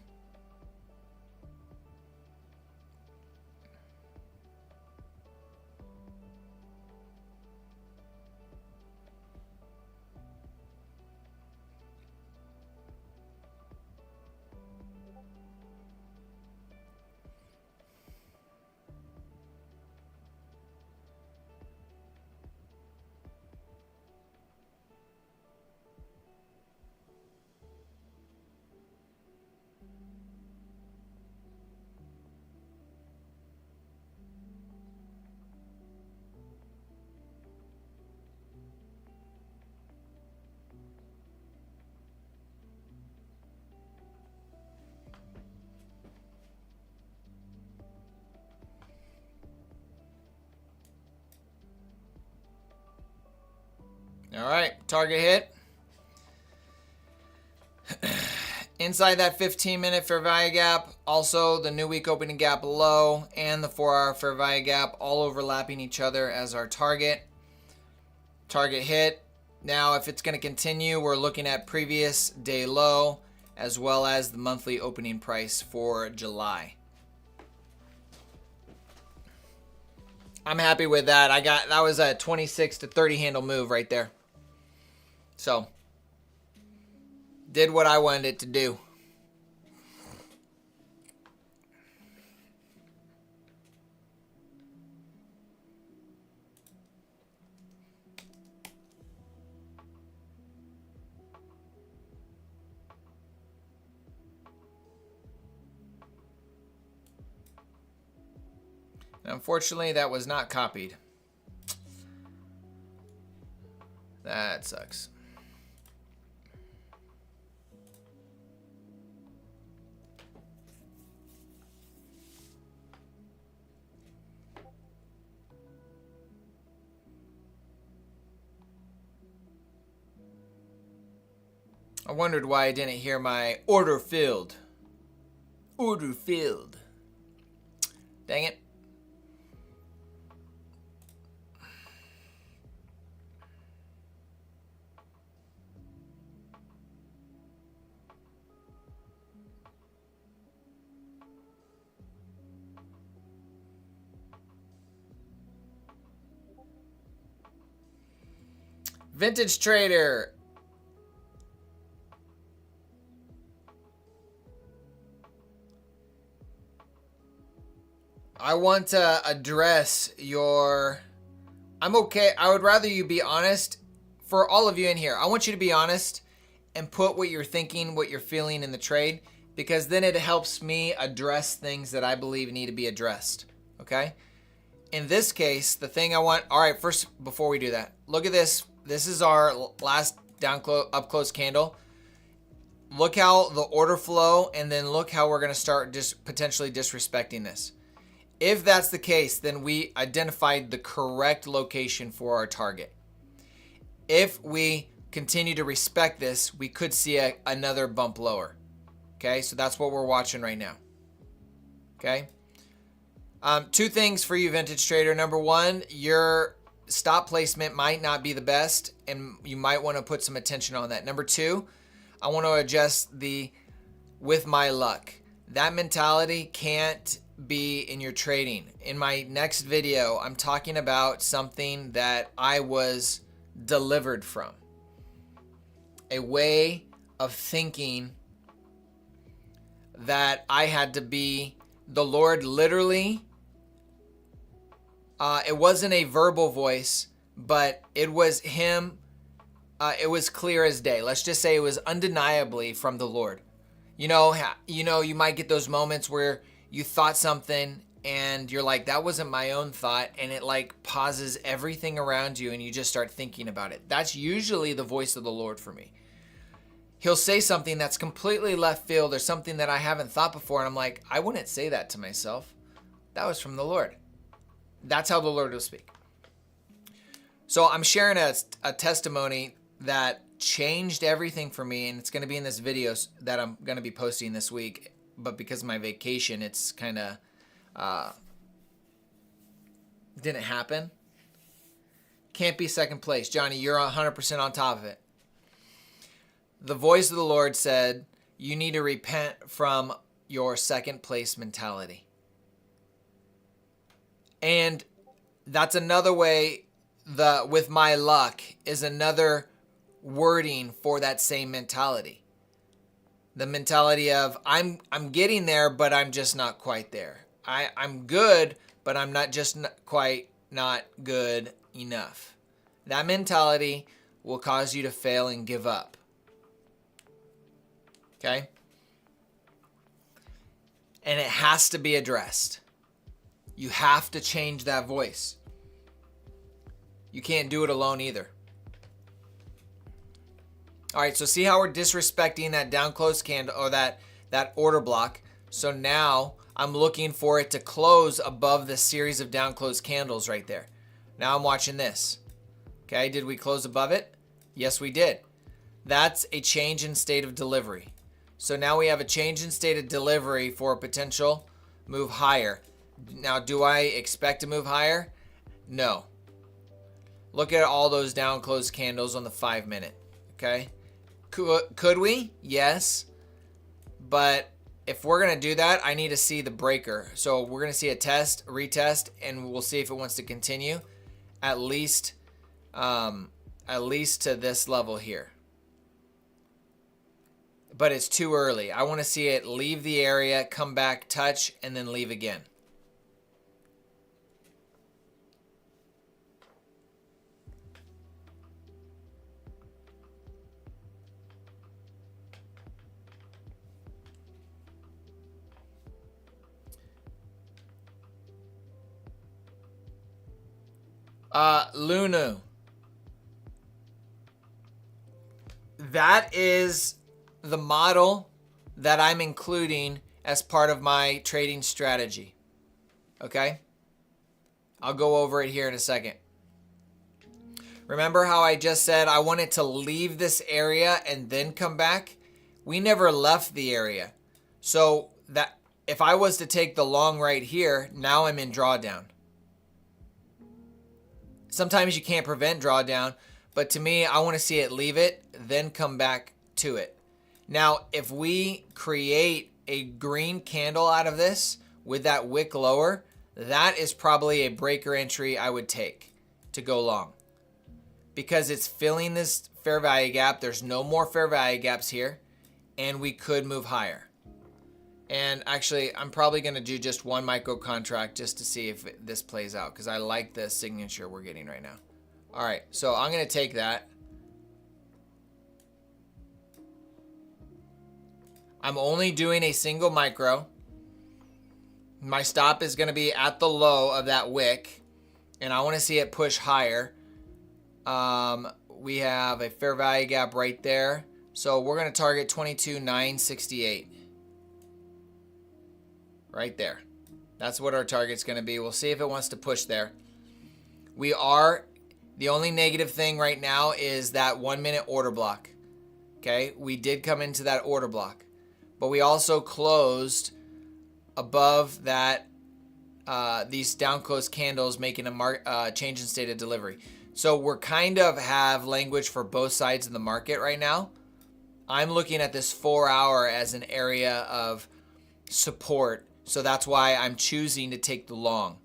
All right, target hit. Inside that 15-minute fair value gap, also the new week opening gap low and the 4-hour fair value gap all overlapping each other as our target. Target hit. Now, if it's going to continue, we're looking at previous day low as well as the monthly opening price for July. I'm happy with that. That was a 26 to 30 handle move right there. So, did what I wanted it to do. Unfortunately, that was not copied. That sucks. I wondered why I didn't hear my order filled. Order filled. Dang it. Vintage Trader. I want to address your... I'm okay. I would rather you be honest. For all of you in here, I want you to be honest and put what you're thinking, what you're feeling in the trade, because then it helps me address things that I believe need to be addressed. Okay? In this case, the thing I want... All right, first, before we do that, look at this. This is our last up close candle. Look how the order flow, and then look how we're going to start just potentially disrespecting this. If that's the case, then we identified the correct location for our target. If we continue to respect this, we could see another bump lower. Okay, so that's what we're watching right now. Okay. 2 things for you, Vintage Trader. Number 1, your stop placement might not be the best, and you might want to put some attention on that. Number 2, I want to adjust the with my luck. That mentality can't be in your trading. In my next video, I'm talking about something that I was delivered from. A way of thinking that I had to be, the Lord literally, it wasn't a verbal voice, but it was him. It was clear as day. Let's just say it was undeniably from the Lord. You know, you might get those moments where you thought something and you're like, that wasn't my own thought, and it like pauses everything around you and you just start thinking about it. That's usually the voice of the Lord for me. He'll say something that's completely left field or something that I haven't thought before, and I'm like, I wouldn't say that to myself. That was from the Lord. That's how the Lord will speak. So I'm sharing a testimony that changed everything for me, and it's going to be in this video that I'm going to be posting this week. But because of my vacation, it's kind of didn't happen. Can't be second place. Johnny, you're 100% on top of it. The voice of the Lord said, you need to repent from your second place mentality. And that's another way, with my luck is another wording for that same mentality. The mentality of I'm getting there, but I'm just not quite there. I'm good, but I'm not good enough. That mentality will cause you to fail and give up. Okay? And it has to be addressed. You have to change that voice. You can't do it alone either. All right, so see how we're disrespecting that down close candle or that order block. So now I'm looking for it to close above the series of down close candles right there. Now I'm watching this. Okay, did we close above it? Yes, we did. That's a change in state of delivery. So now we have a change in state of delivery for a potential move higher. Now, do I expect to move higher? No. Look at all those down close candles on the 5 minute. Okay. Could we? Yes. But if we're going to do that, I need to see the breaker. So we're going to see a test, retest, and we'll see if it wants to continue at least to this level here. But it's too early. I want to see it leave the area, come back, touch, and then leave again. Lunu. That is the model that I'm including as part of my trading strategy. Okay? I'll go over it here in a second. Remember how I just said I wanted to leave this area and then come back? We never left the area. So that if I was to take the long right here, now I'm in drawdown. Sometimes you can't prevent drawdown, but to me, I want to see it leave it, then come back to it. Now, if we create a green candle out of this with that wick lower, that is probably a breaker entry I would take to go long. Because it's filling this fair value gap. There's no more fair value gaps here, and we could move higher. And actually, I'm probably going to do just one micro contract just to see if this plays out, because I like the signature we're getting right now. All right, so I'm going to take that. I'm only doing a single micro. My stop is going to be at the low of that wick, and I want to see it push higher. We have a fair value gap right there, so we're going to target 22,968. Right there. That's what our target's going to be. We'll see if it wants to push there. The only negative thing right now is that 1 minute order block. Okay, we did come into that order block, but we also closed above that, these down close candles making a change in state of delivery. So we're kind of have language for both sides of the market right now. I'm looking at this 4 hour as an area of support. So that's why I'm choosing to take the long.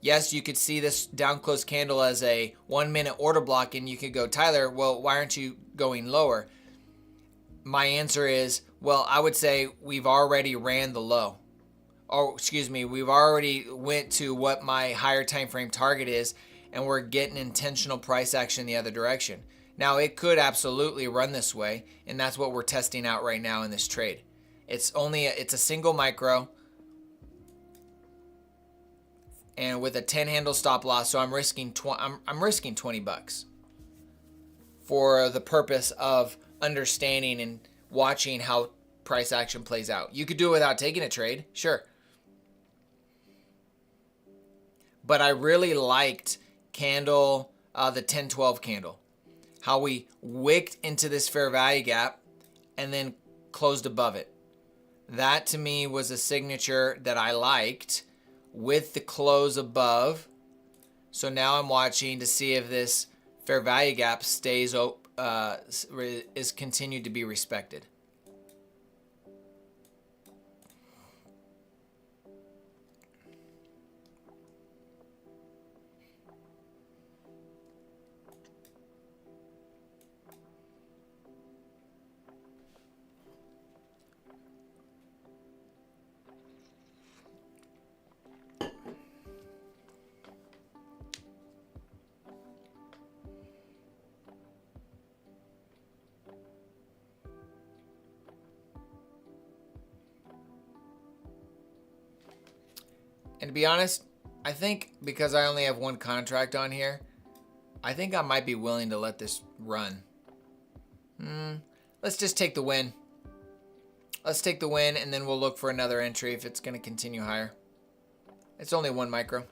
Yes, you could see this down close candle as a 1 minute order block and you could go, Tyler, well, why aren't you going lower? My answer is, well, I would say we've already ran the low. We've already went to what my higher time frame target is, and we're getting intentional price action the other direction. Now, it could absolutely run this way, and that's what we're testing out right now in this trade. It's a single micro, and with a 10 handle stop loss, so I'm risking $20 for the purpose of understanding and watching how price action plays out. You could do it without taking a trade, sure. But I really liked the 10-12 candle. How we wicked into this fair value gap and then closed above it. That to me was a signature that I liked with the close above. So now I'm watching to see if this fair value gap stays is continued to be respected. And to be honest, I think because I only have one contract on here, I think I might be willing to let this run. Let's just take the win. Let's take the win, and then we'll look for another entry if it's going to continue higher. It's only 1 micro.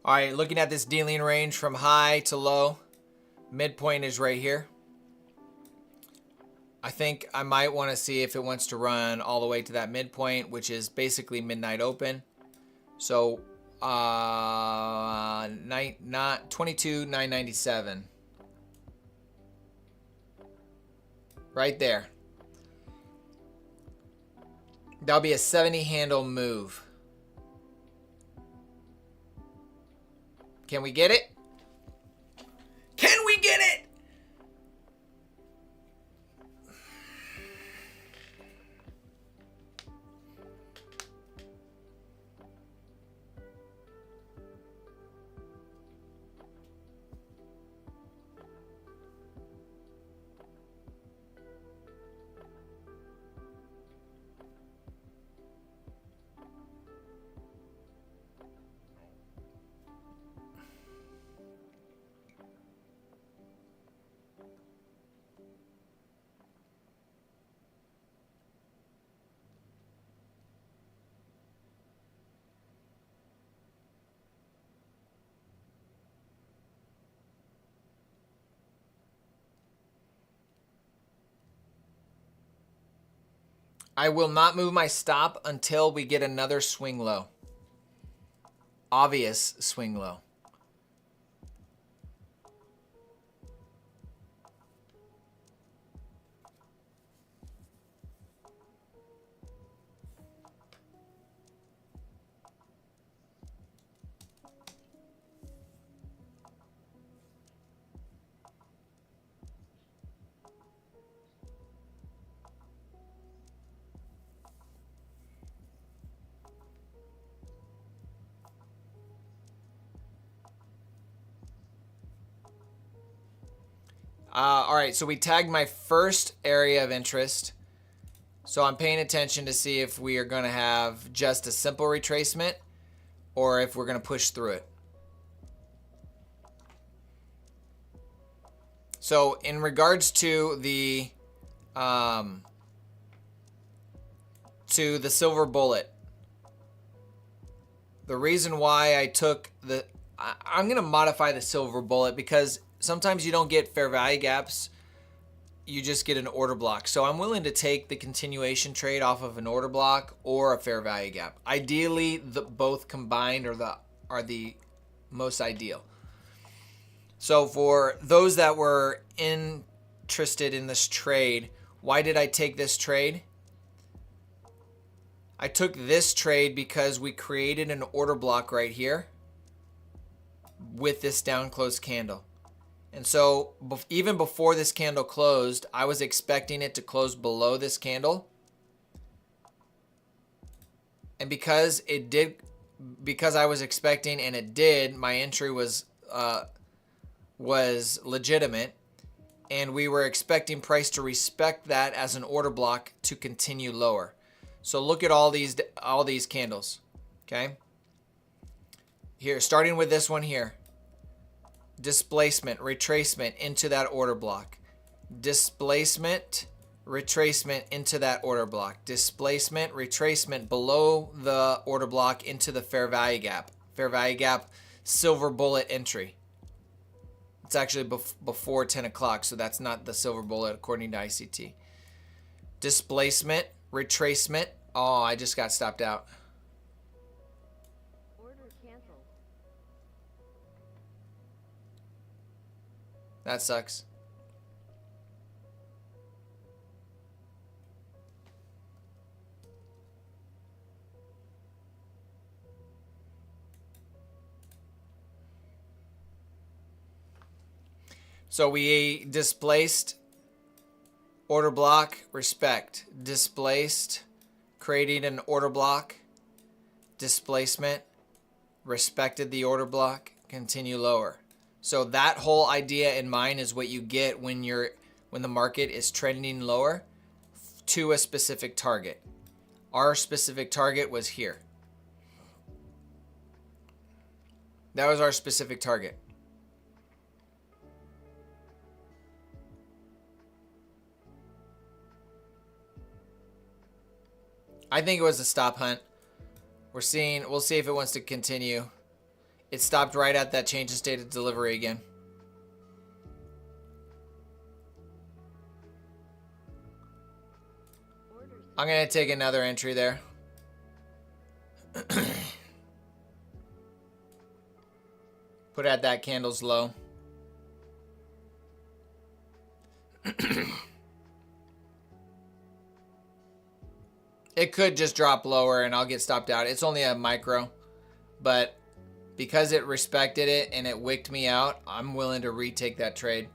All right, looking at this dealing range from high to low, midpoint is right here. I think I might want to see if it wants to run all the way to that midpoint, which is basically midnight open. So, 22,997. Right there. That'll be a 70 handle move. Can we get it? Can we get it? I will not move my stop until we get another swing low. Obvious swing low. All right, so we tagged my first area of interest. So I'm paying attention to see if we are going to have just a simple retracement or if we're going to push through it. So in regards to the silver bullet, the reason why I took I'm going to modify the silver bullet because sometimes you don't get fair value gaps. You just get an order block. So I'm willing to take the continuation trade off of an order block or a fair value gap. Ideally, both combined are the most ideal. So for those that were interested in this trade, why did I take this trade? I took this trade because we created an order block right here with this down close candle. And so even before this candle closed, I was expecting it to close below this candle. And because it did, because I was expecting and it did, my entry was legitimate. And we were expecting price to respect that as an order block to continue lower. So look at all these candles, okay? Here, starting with this one here. Displacement, retracement into that order block. Displacement, retracement into that order block. Displacement, retracement below the order block into the fair value gap. Fair value gap, silver bullet entry. It's actually before 10 o'clock, so that's not the silver bullet according to ICT. Displacement, retracement. Oh, I just got stopped out. Order canceled. That sucks. So we displaced, order block, respect. Displaced, creating an order block, displacement, respected the order block, continue lower. So that whole idea in mind is what you get when the market is trending lower to a specific target. Our specific target was here. That was our specific target. I think it was a stop hunt. We'll see if it wants to continue. It stopped right at that change in state of delivery again. I'm going to take another entry there. Put at that candle's low. It could just drop lower and I'll get stopped out. It's only a micro, but because it respected it and it wicked me out, I'm willing to retake that trade.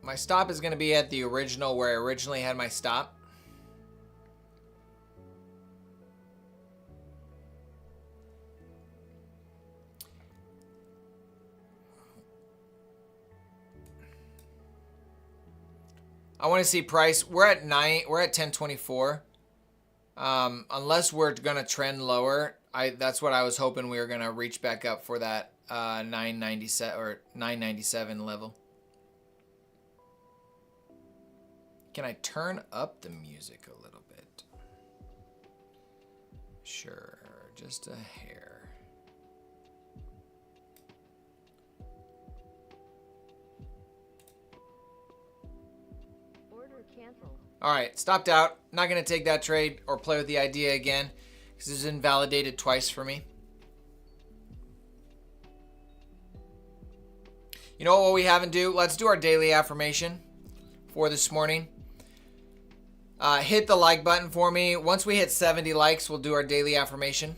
My stop is going to be at the original where I originally had my stop. I want to see price. We're at 1024. Unless we're going to trend lower, that's what I was hoping we were going to reach back up for that 997 or 997 level. Can I turn up the music a little bit? Sure, just a hair. All right, stopped out. Not going to take that trade or play with the idea again because it's invalidated twice for me. You know what we haven't do? Let's do our daily affirmation for this morning. Hit the like button for me. Once we hit 70 likes, we'll do our daily affirmation.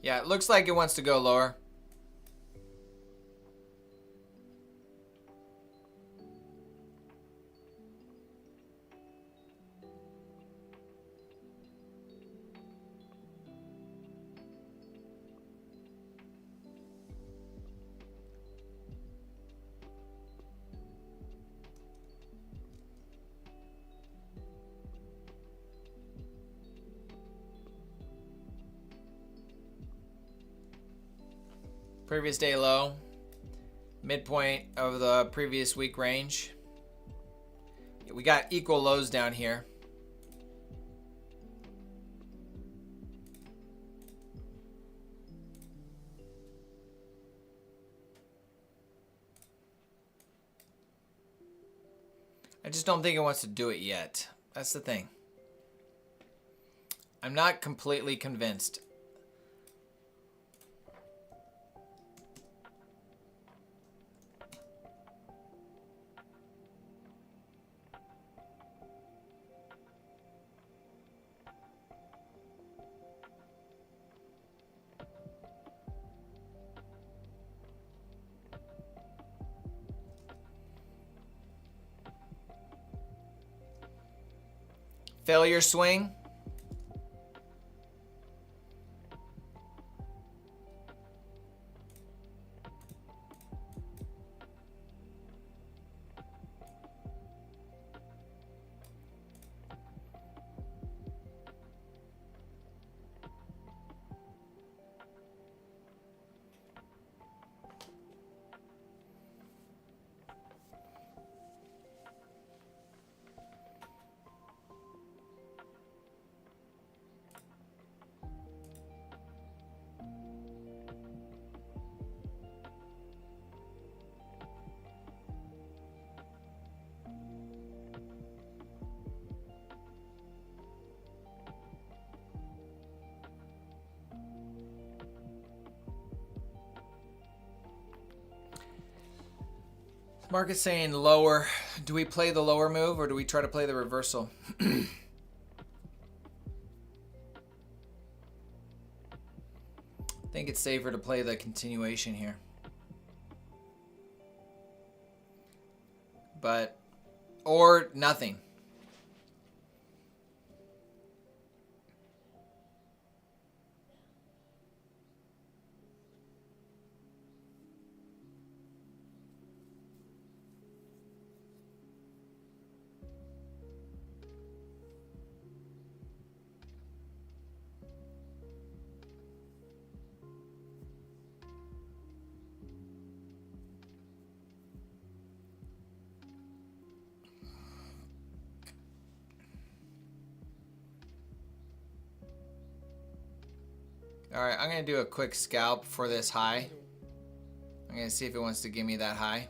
Yeah, it looks like it wants to go lower. Previous day low, midpoint of the previous week range. We got equal lows down here. I just don't think it wants to do it yet. That's the thing. I'm not completely convinced. Failure swing. Market's saying lower. Do we play the lower move or do we try to play the reversal? I think it's safer to play the continuation here. But, or nothing. All right, I'm going to do a quick scalp for this high. I'm going to see if it wants to give me that high.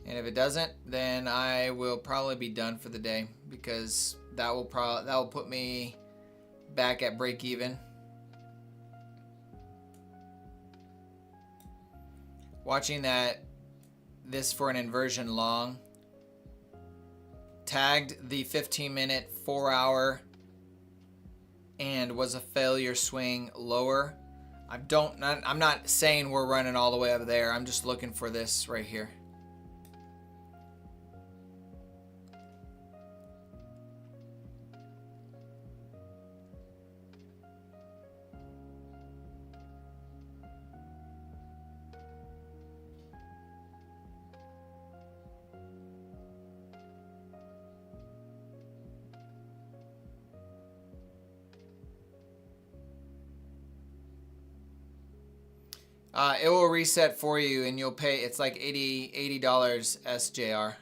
And if it doesn't, then I will probably be done for the day because that will put me back at break even. Watching this for an inversion long. Tagged the 15-minute, 4-hour, and was a failure swing lower. I'm not saying we're running all the way up there. I'm just looking for this right here. It will reset for you, and you'll pay. It's like $80 SJR.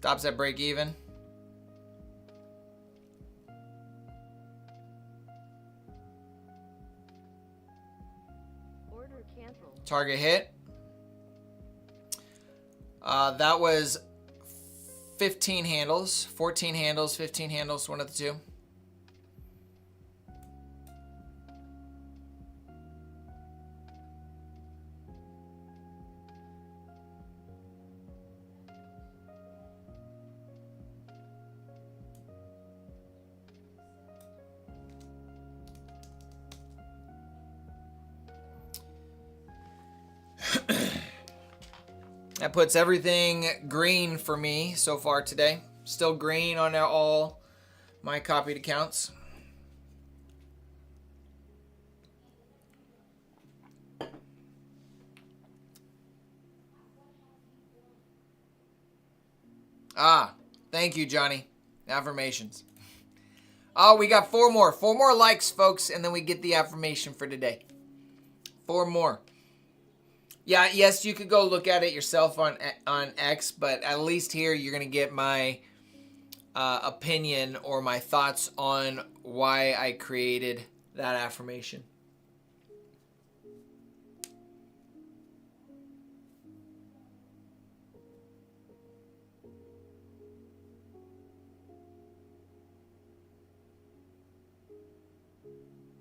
Stops at break even. Order canceled. Target hit. That was 15 handles, 14 handles, 15 handles, one of the two. That puts everything green for me so far today. Still green on all my copied accounts. Thank you, Johnny. Affirmations. Oh, we got 4 more. 4 more likes, folks, and then we get the affirmation for today. 4 more. Yeah, yes, you could go look at it yourself on X, but at least here you're going to get my opinion or my thoughts on why I created that affirmation.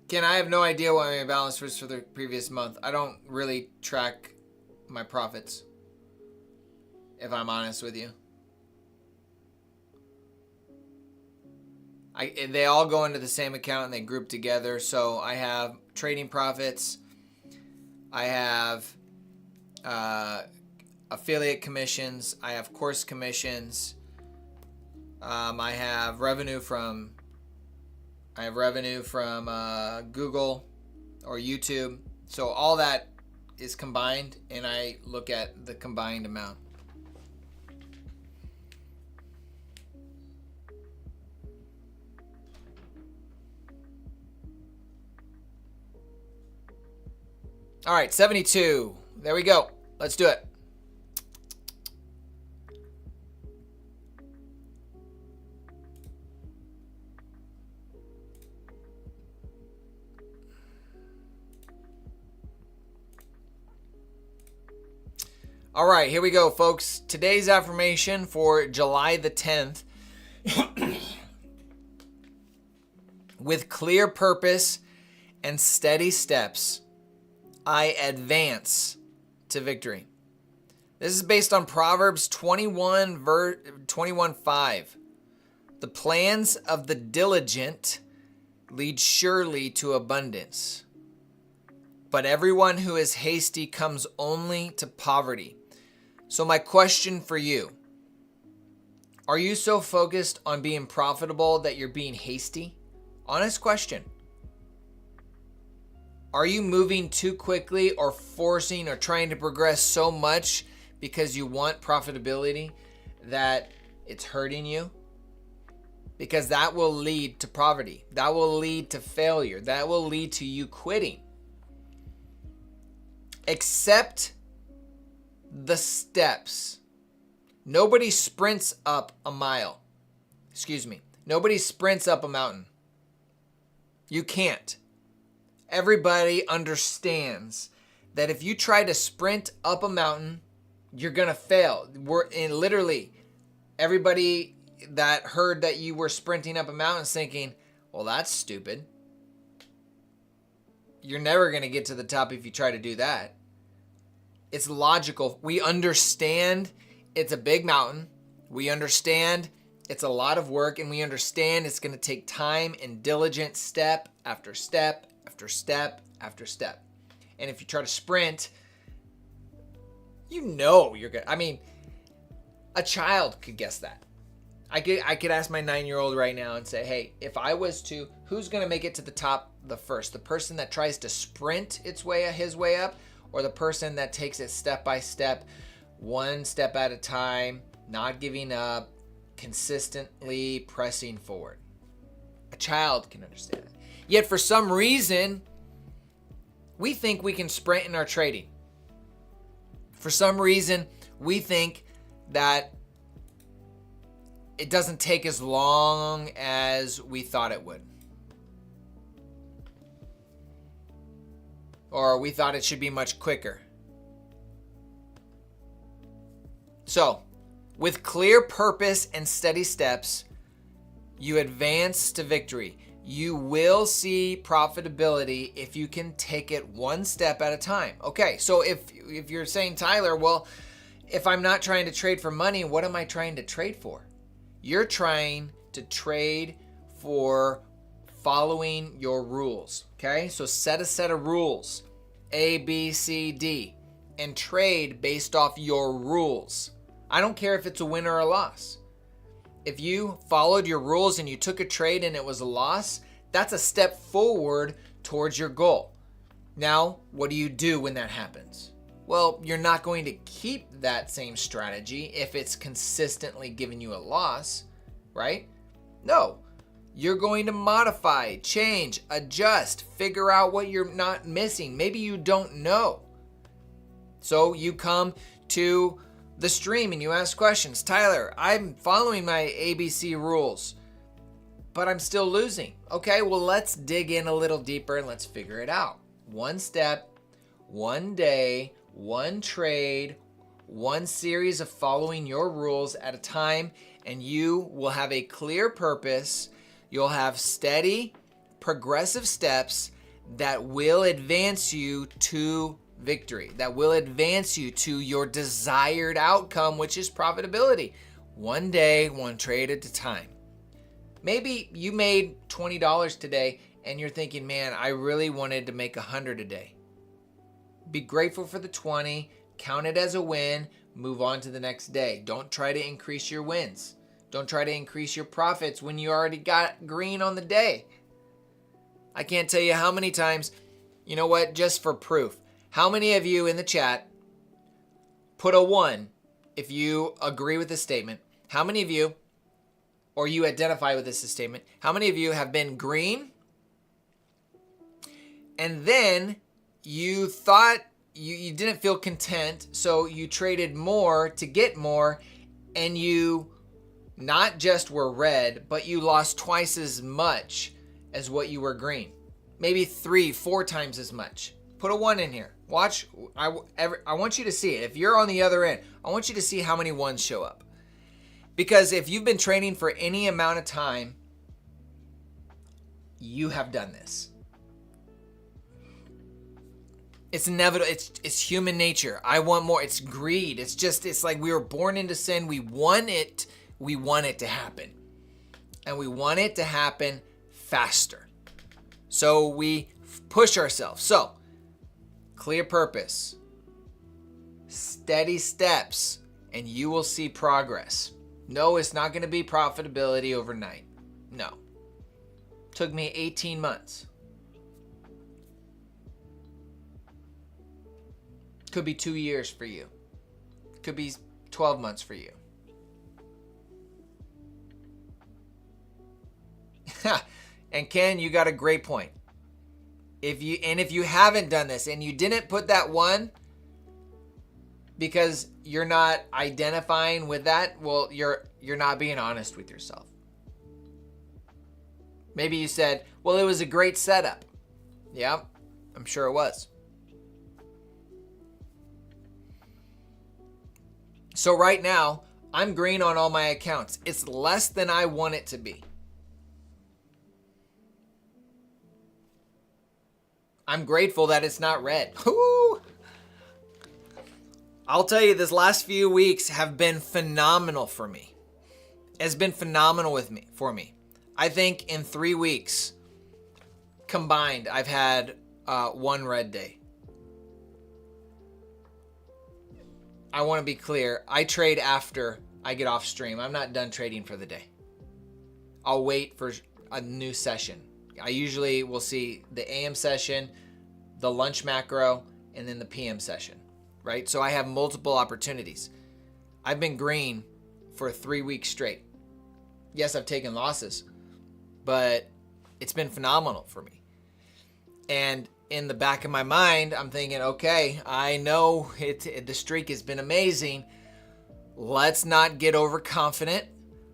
Ken, I have no idea what my balance was for the previous month. I don't really track my profits, if I'm honest with you. They all go into the same account and they group together. So I have trading profits. I have affiliate commissions. I have course commissions. I have revenue from Google or YouTube. So all that is combined, and I look at the combined amount. All right, 72. There we go. Let's do it. All right, here we go, folks. Today's affirmation for July the 10th. With clear purpose and steady steps, I advance to victory. This is based on Proverbs 21:5. The plans of the diligent lead surely to abundance, but everyone who is hasty comes only to poverty. So my question for you, are you so focused on being profitable that you're being hasty? Honest question. Are you moving too quickly or forcing or trying to progress so much because you want profitability that it's hurting you? Because that will lead to poverty. That will lead to failure. That will lead to you quitting. Accept the steps. Nobody sprints up a mile. Nobody sprints up a mountain. You can't. Everybody understands that if you try to sprint up a mountain, you're going to fail. Literally, everybody that heard that you were sprinting up a mountain is thinking, well, that's stupid. You're never going to get to the top if you try to do that. It's logical. We understand it's a big mountain. We understand It's a lot of work, and we understand it's going to take time and diligent step after step after step after step. And if you try to sprint, you know you're good. I mean, a child could guess that. I could ask my 9-year-old right now and say, hey, if I was to, who's going to make it to the top the first? The person that tries to sprint his way up, or the person that takes it step by step, one step at a time, not giving up, consistently pressing forward? A child can understand it. Yet for some reason, we think we can sprint in our trading. For some reason, we think that it doesn't take as long as we thought it would. Or we thought it should be much quicker. So, with clear purpose and steady steps, you advance to victory. You will see profitability if you can take it one step at a time. Okay, so if you're saying, Tyler, well, if I'm not trying to trade for money, what am I trying to trade for? You're trying to trade for following your rules, okay? So set a set of rules, A, B, C, D, and trade based off your rules. I don't care if it's a win or a loss. If you followed your rules and you took a trade and it was a loss, that's a step forward towards your goal. Now, what do you do when that happens? Well, you're not going to keep that same strategy if it's consistently giving you a loss, right? No, you're going to modify, change, adjust, figure out what you're not missing. Maybe you don't know. So you come to the stream and you ask questions. Tyler, I'm following my ABC rules, but I'm still losing. Okay, well, let's dig in a little deeper and let's figure it out. One step, one day, one trade, one series of following your rules at a time, and you will have a clear purpose. You'll have steady, progressive steps that will advance you to victory, that will advance you to your desired outcome, which is profitability. One day, one trade at a time. Maybe you made $20 today and you're thinking, man, I really wanted to make $100 a day. Be grateful for the 20, count it as a win, move on to the next day. Don't try to increase your wins. Don't try to increase your profits when you already got green on the day. I can't tell you how many times, you know what, just for proof, how many of you in the chat put a 1 if you agree with this statement? How many of you, or you identify with this statement, how many of you have been green and then you thought you didn't feel content, so you traded more to get more, and you not just were red, but you lost twice as much as what you were green? Maybe 3-4 times as much. Put a 1 in here. Watch. I want you to see it. If you're on the other end, I want you to see how many 1s show up. Because if you've been training for any amount of time, you have done this. It's inevitable. It's human nature. I want more. It's greed. It's like we were born into sin. We want it to happen. And we want it to happen faster. So we push ourselves. So, clear purpose, steady steps, and you will see progress. No, it's not going to be profitability overnight. No. Took me 18 months. Could be 2 years for you. Could be 12 months for you. And Ken, you got a great point. If you haven't done this and you didn't put that 1 because you're not identifying with that, well, you're not being honest with yourself. Maybe you said, well, it was a great setup. Yeah, I'm sure it was. So right now, I'm green on all my accounts. It's less than I want it to be. I'm grateful that it's not red. Woo! I'll tell you, this last few weeks have been phenomenal for me. has been phenomenal for me. I think in 3 weeks combined, I've had one red day. I want to be clear. I trade after I get off stream. I'm not done trading for the day. I'll wait for a new session. I usually will see the AM session, the lunch macro, and then the PM session, right? So I have multiple opportunities. I've been green for 3 weeks straight. Yes, I've taken losses, but it's been phenomenal for me. And in the back of my mind, I'm thinking, okay, I know the streak has been amazing. Let's not get overconfident.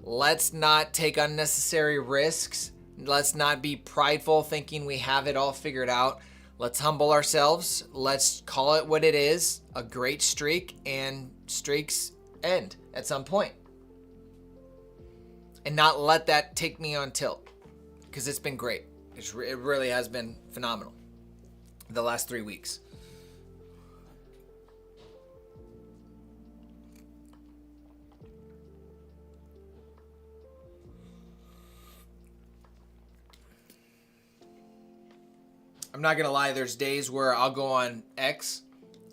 Let's not take unnecessary risks. Let's not be prideful thinking we have it all figured out. Let's humble ourselves. Let's call it what it is, a great streak, and streaks end at some point. And not let that take me on tilt, because it's been great. It really has been phenomenal the last 3 weeks. I'm not gonna lie, there's days where I'll go on X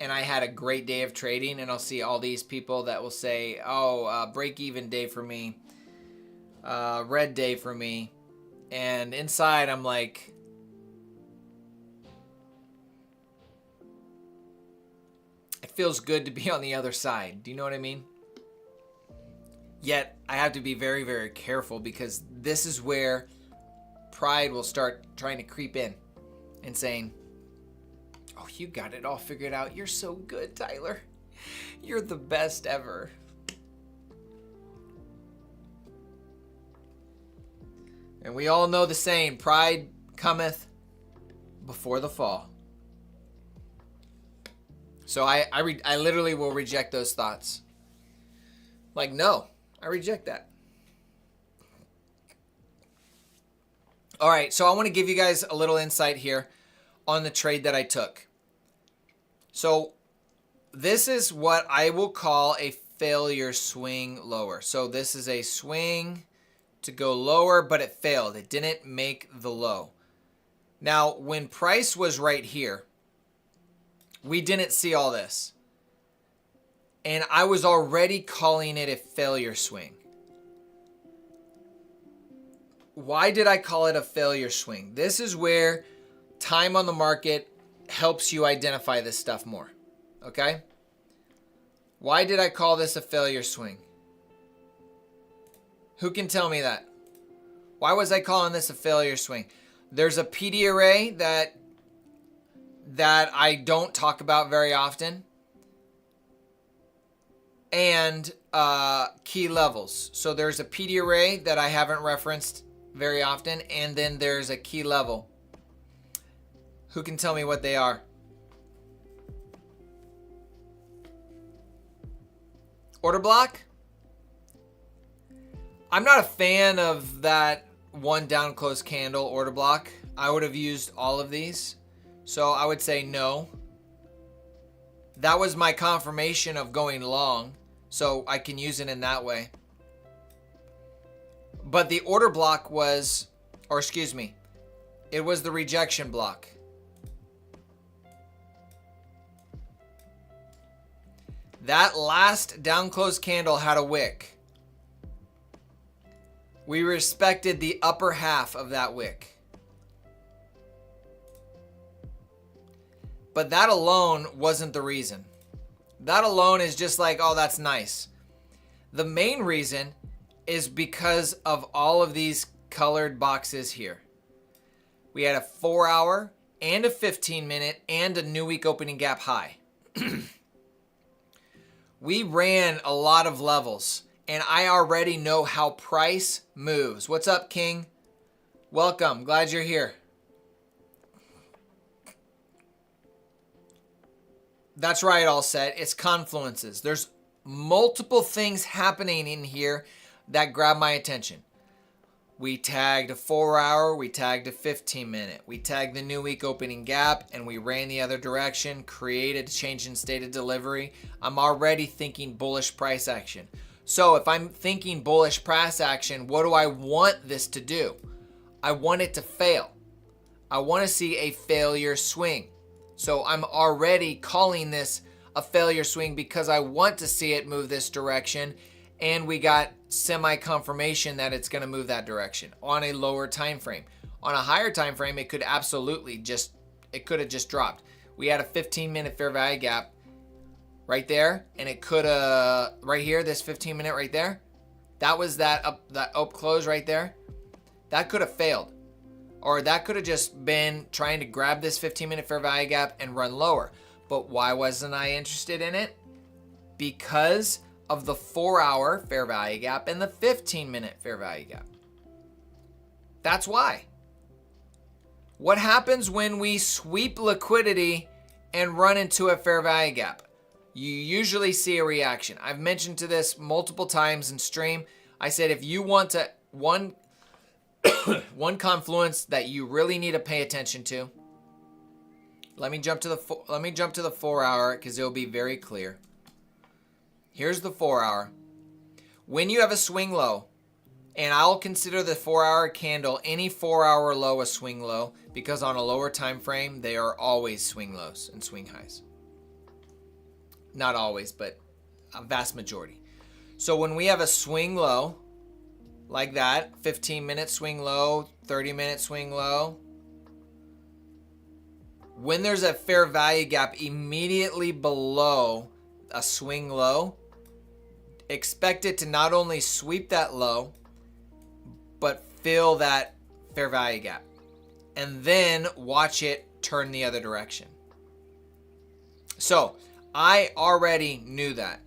and I had a great day of trading, and I'll see all these people that will say, oh, break even day for me, red day for me. And inside I'm like, it feels good to be on the other side. Do you know what I mean? Yet I have to be very, very careful, because this is where pride will start trying to creep in and saying, oh, you got it all figured out. You're so good, Tyler. You're the best ever. And we all know the saying, pride cometh before the fall. So I literally will reject those thoughts. Like, no, I reject that. All right, so I want to give you guys a little insight here on the trade that I took. So this is what I will call a failure swing lower. So this is a swing to go lower, but it failed. It didn't make the low. Now, when price was right here, we didn't see all this. And I was already calling it a failure swing. Why did I call it a failure swing? This is where time on the market helps you identify this stuff more. Okay? Why did I call this a failure swing? Who can tell me that? Why was I calling this a failure swing? There's a PD array that I don't talk about very often. And key levels. So there's a PD array that I haven't referenced very often, and then there's a key level. Who can tell me what they are? Order block? I'm not a fan of that one down close candle order block. I would have used all of these. So I would say no. That was my confirmation of going long, so I can use it in that way. But the order block was, or excuse me, it was the rejection block. That last down close candle had a wick. We respected the upper half of that wick. But that alone wasn't the reason. That alone is just like, oh, that's nice. The main reason is because of all of these colored boxes here. We had a 4-hour and a 15-minute and a new week opening gap high. We ran a lot of levels, and I already know how price moves. What's up, King? Welcome. Glad you're here. That's right, all set. It's confluences. There's multiple things happening in here that grab my attention. We tagged a 4-hour, we tagged a 15-minute, we tagged the new week opening gap, and we ran the other direction, created a change in state of delivery. I'm already thinking bullish price action. So if I'm thinking bullish price action, what do I want this to do? I want it to fail. I want to see a failure swing. So I'm already calling this a failure swing because I want to see it move this direction, and we got semi-confirmation that it's going to move that direction on a lower time frame. On a higher time frame, it could absolutely it could have just dropped. We had a 15-minute fair value gap right there, and it could have right here, this 15-minute right there. That was that up close right there. That could have failed. Or that could have just been trying to grab this 15-minute fair value gap and run lower. But why wasn't I interested in it? Because of the 4-hour fair value gap and the 15-minute fair value gap. That's why. What happens when we sweep liquidity and run into a fair value gap? You usually see a reaction. I've mentioned to this multiple times in stream. I said if you want to one confluence that you really need to pay attention to. Let me jump to the 4-hour because it'll be very clear. Here's the 4-hour. When you have a swing low, and I'll consider the 4-hour candle any 4-hour low a swing low because on a lower time frame they are always swing lows and swing highs. Not always, but a vast majority. So when we have a swing low like that, 15-minute swing low, 30-minute swing low, when there's a fair value gap immediately below a swing low, expect it to not only sweep that low, but fill that fair value gap. And then watch it turn the other direction. So I already knew that.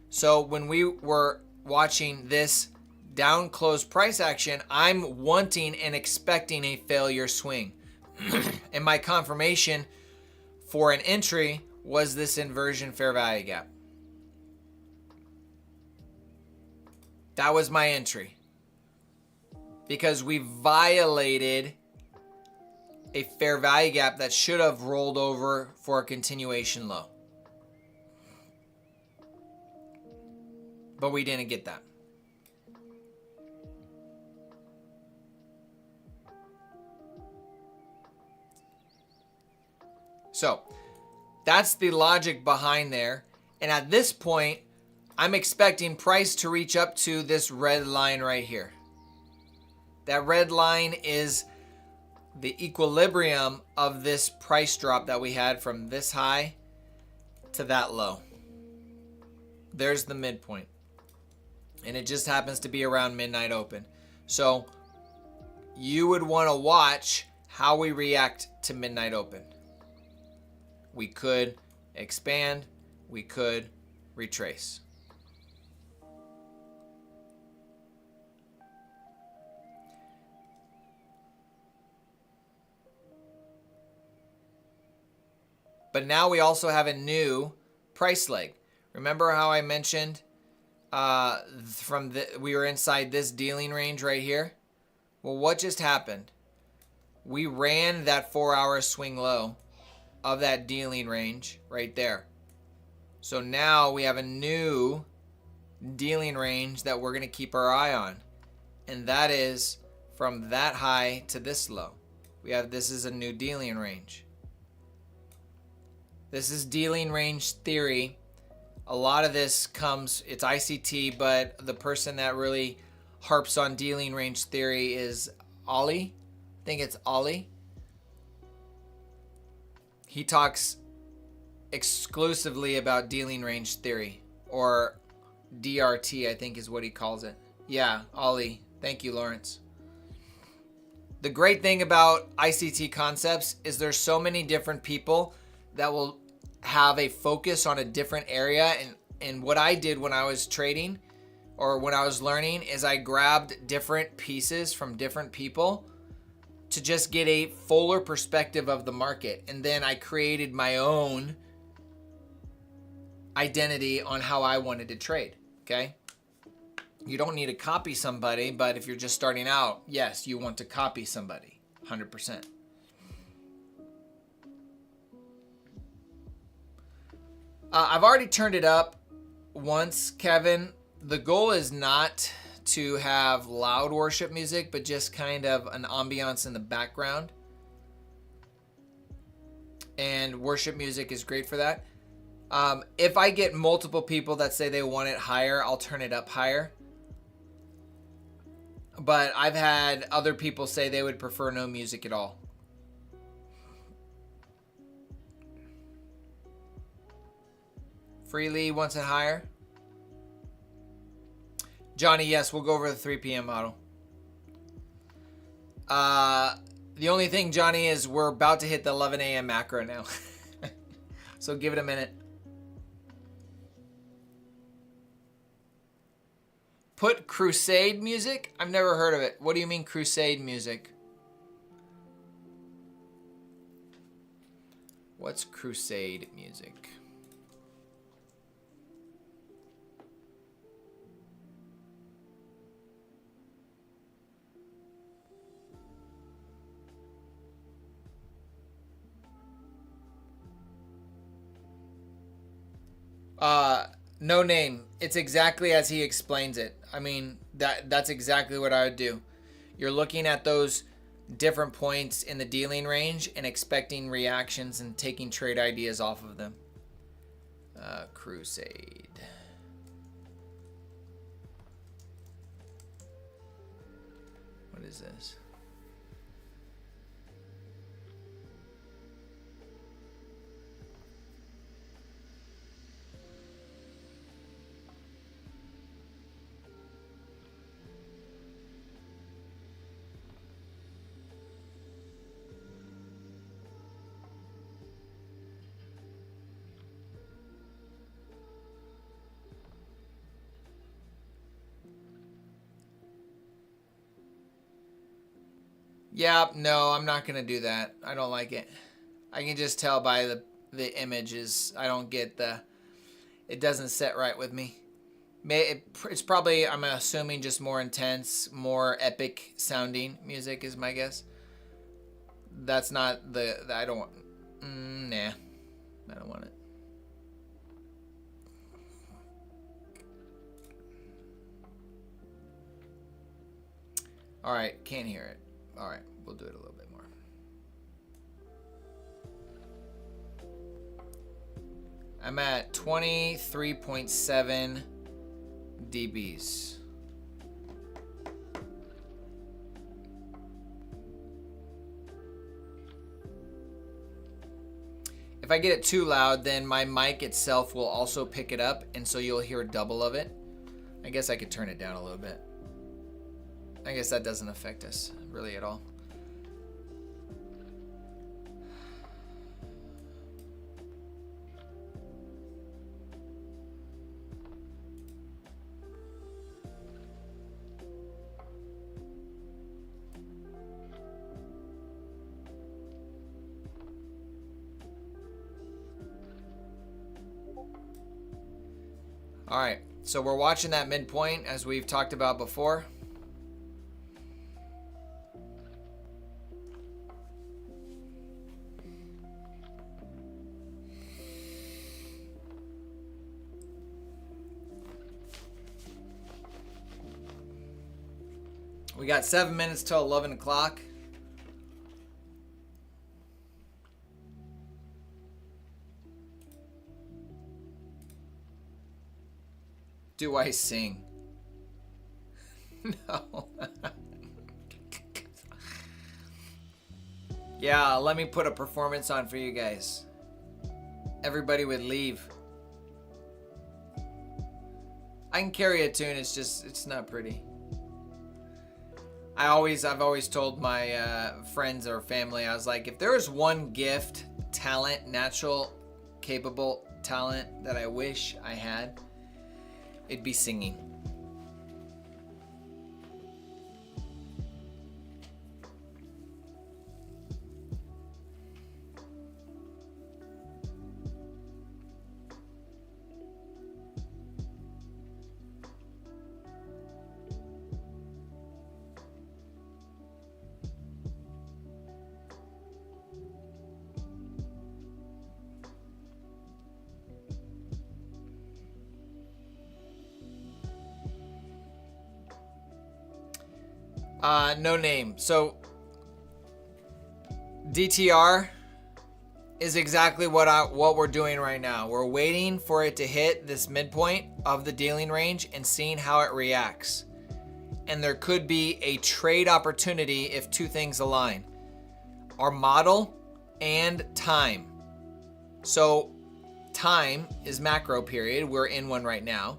So when we were watching this down close price action, I'm wanting and expecting a failure swing. And my confirmation for an entry was this inversion fair value gap. That was my entry. Because we violated a fair value gap that should have rolled over for a continuation low. But we didn't get that. So that's the logic behind there. And at this point, I'm expecting price to reach up to this red line right here. That red line is the equilibrium of this price drop that we had from this high to that low. There's the midpoint. And it just happens to be around midnight open. So you would want to watch how we react to midnight open. We could expand, we could retrace. But now we also have a new price leg. Remember how I mentioned we were inside this dealing range right here? Well, what just happened? We ran that 4-hour swing low of that dealing range right there. So now we have a new dealing range that we're going to keep our eye on. And that is from that high to this low. This is a new dealing range. This is dealing range theory. A lot of this it's ICT, but the person that really harps on dealing range theory is Ollie. I think it's Ollie. He talks exclusively about dealing range theory, or DRT, I think is what he calls it. Yeah, Ollie. Thank you, Lawrence. The great thing about ICT concepts is there's so many different people that will have a focus on a different area. And what I did when I was trading or when I was learning is I grabbed different pieces from different people to just get a fuller perspective of the market. And then I created my own identity on how I wanted to trade, okay? You don't need to copy somebody, but if you're just starting out, yes, you want to copy somebody, 100%. I've already turned it up once, Kevin. The goal is not to have loud worship music, but just kind of an ambiance in the background. And worship music is great for that. If I get multiple people that say they want it higher, I'll turn it up higher. But I've had other people say they would prefer no music at all. Freely wants it higher. Johnny, yes, we'll go over the 3 p.m. model. The only thing, Johnny, is we're about to hit the 11 a.m. macro now. So give it a minute. Put crusade music? I've never heard of it. What do you mean crusade music? What's crusade music? No name. It's exactly as he explains it. I mean, that's exactly what I would do. You're looking at those different points in the dealing range and expecting reactions and taking trade ideas off of them. Crusade. What is this? Yeah, no, I'm not going to do that. I don't like it. I can just tell by the images. I don't get it doesn't set right with me. It's probably, I'm assuming, just more intense, more epic sounding music is my guess. That's not I don't want, nah, I don't want it. All right, can't hear it. All right, we'll do it a little bit more. I'm at 23.7 dBs. If I get it too loud, then my mic itself will also pick it up, and so you'll hear double of it. I guess I could turn it down a little bit. I guess that doesn't affect us really at all. All right, so we're watching that midpoint as we've talked about before. We got 7 minutes till 11 o'clock. Do I sing? No. Yeah, let me put a performance on for you guys. Everybody would leave. I can carry a tune, it's not pretty. I've always told my friends or family, I was like, if there was one gift, talent, natural, capable talent that I wish I had, it'd be singing. No name. So DTR is exactly what we're doing right now. We're waiting for it to hit this midpoint of the dealing range and seeing how it reacts. And there could be a trade opportunity if two things align: our model and time. So time is macro period. We're in one right now.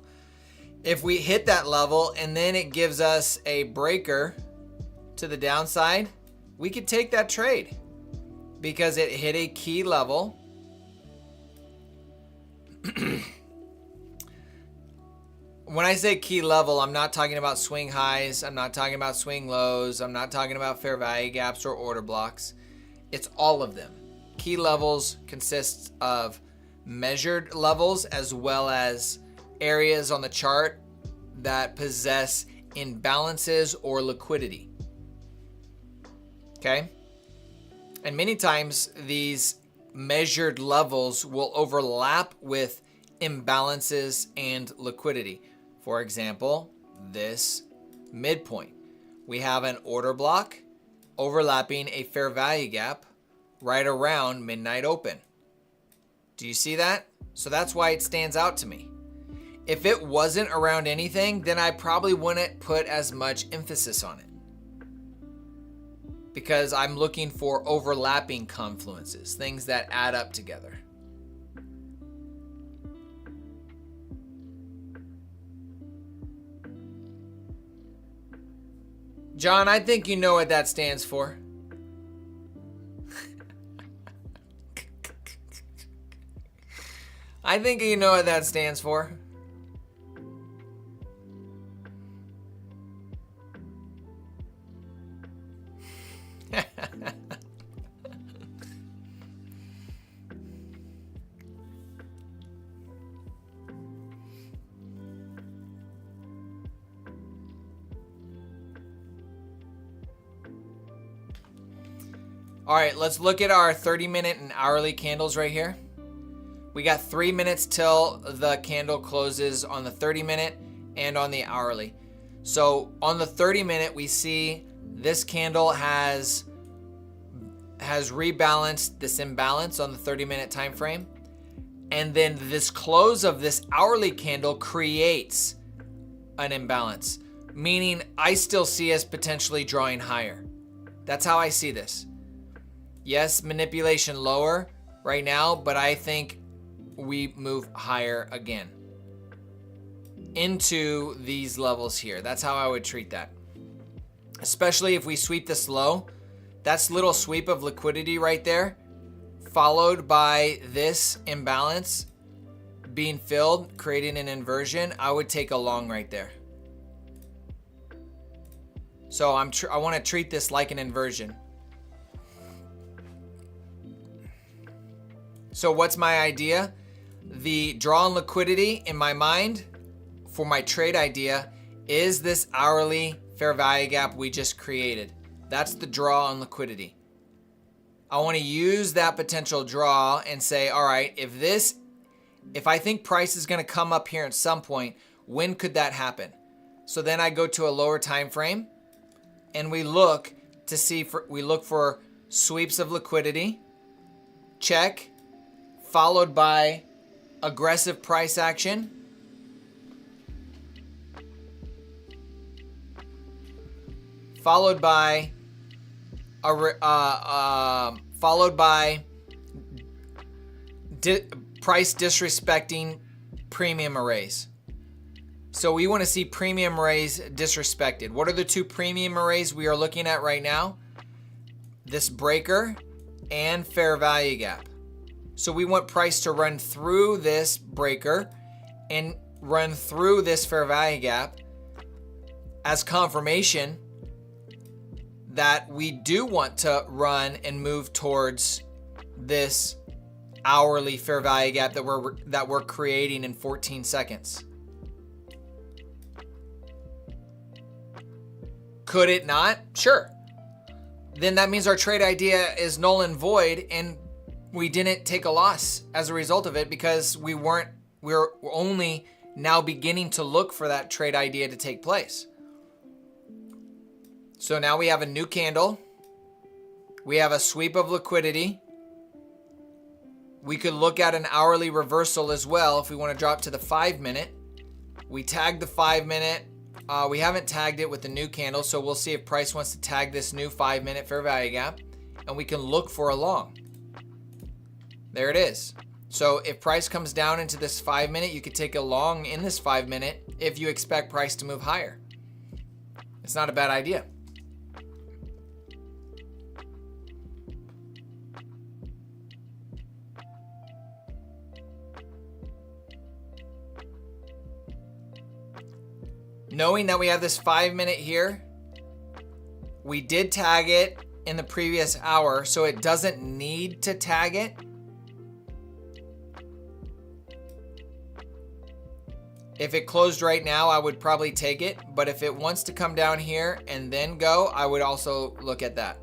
If we hit that level and then it gives us a breaker to the downside, we could take that trade because it hit a key level. When I say key level, I'm not talking about swing highs. I'm not talking about swing lows. I'm not talking about fair value gaps or order blocks. It's all of them. Key levels consists of measured levels as well as areas on the chart that possess imbalances or liquidity. Okay? And many times these measured levels will overlap with imbalances and liquidity. For example, this midpoint. We have an order block overlapping a fair value gap right around midnight open. Do you see that? So that's why it stands out to me. If it wasn't around anything, then I probably wouldn't put as much emphasis on it, because I'm looking for overlapping confluences, things that add up together. John, I think you know what that stands for. I think you know what that stands for. All right, let's look at our 30-minute and hourly candles right here. We got 3 minutes till the candle closes on the 30-minute and on the hourly. So on the 30-minute, we see this candle has rebalanced this imbalance on the 30-minute time frame. And then this close of this hourly candle creates an imbalance, meaning I still see us potentially drawing higher. That's how I see this. Yes, manipulation lower right now, but I think we move higher again into these levels here. That's how I would treat that. Especially if we sweep this low, that's little sweep of liquidity right there, followed by this imbalance being filled, creating an inversion. I would take a long right there. So I want to treat this like an inversion. So what's my idea? The draw on liquidity in my mind for my trade idea is this hourly fair value gap we just created. That's the draw on liquidity. I want to use that potential draw and say, all right, if I think price is going to come up here at some point, when could that happen? So then I go to a lower time frame and we look for sweeps of liquidity, check, followed by aggressive price action, followed by price disrespecting premium arrays. So we want to see premium arrays disrespected. What are the two premium arrays we are looking at right now? This breaker and fair value gap. So we want price to run through this breaker and run through this fair value gap as confirmation that we do want to run and move towards this hourly fair value gap that we're creating in 14 seconds. Could it not? Sure. Then that means our trade idea is null and void, and we didn't take a loss as a result of it, because we're only now beginning to look for that trade idea to take place. So now we have a new candle. We have a sweep of liquidity. We could look at an hourly reversal as well if we want to drop to the 5-minute. We tagged the 5-minute. We haven't tagged it with the new candle, so we'll see if price wants to tag this new 5-minute fair value gap, and we can look for a long. There it is. So if price comes down into this 5-minute, you could take a long in this 5-minute if you expect price to move higher. It's not a bad idea. Knowing that we have this 5-minute here, we did tag it in the previous hour, so it doesn't need to tag it. If it closed right now, I would probably take it, but if it wants to come down here and then go, I would also look at that.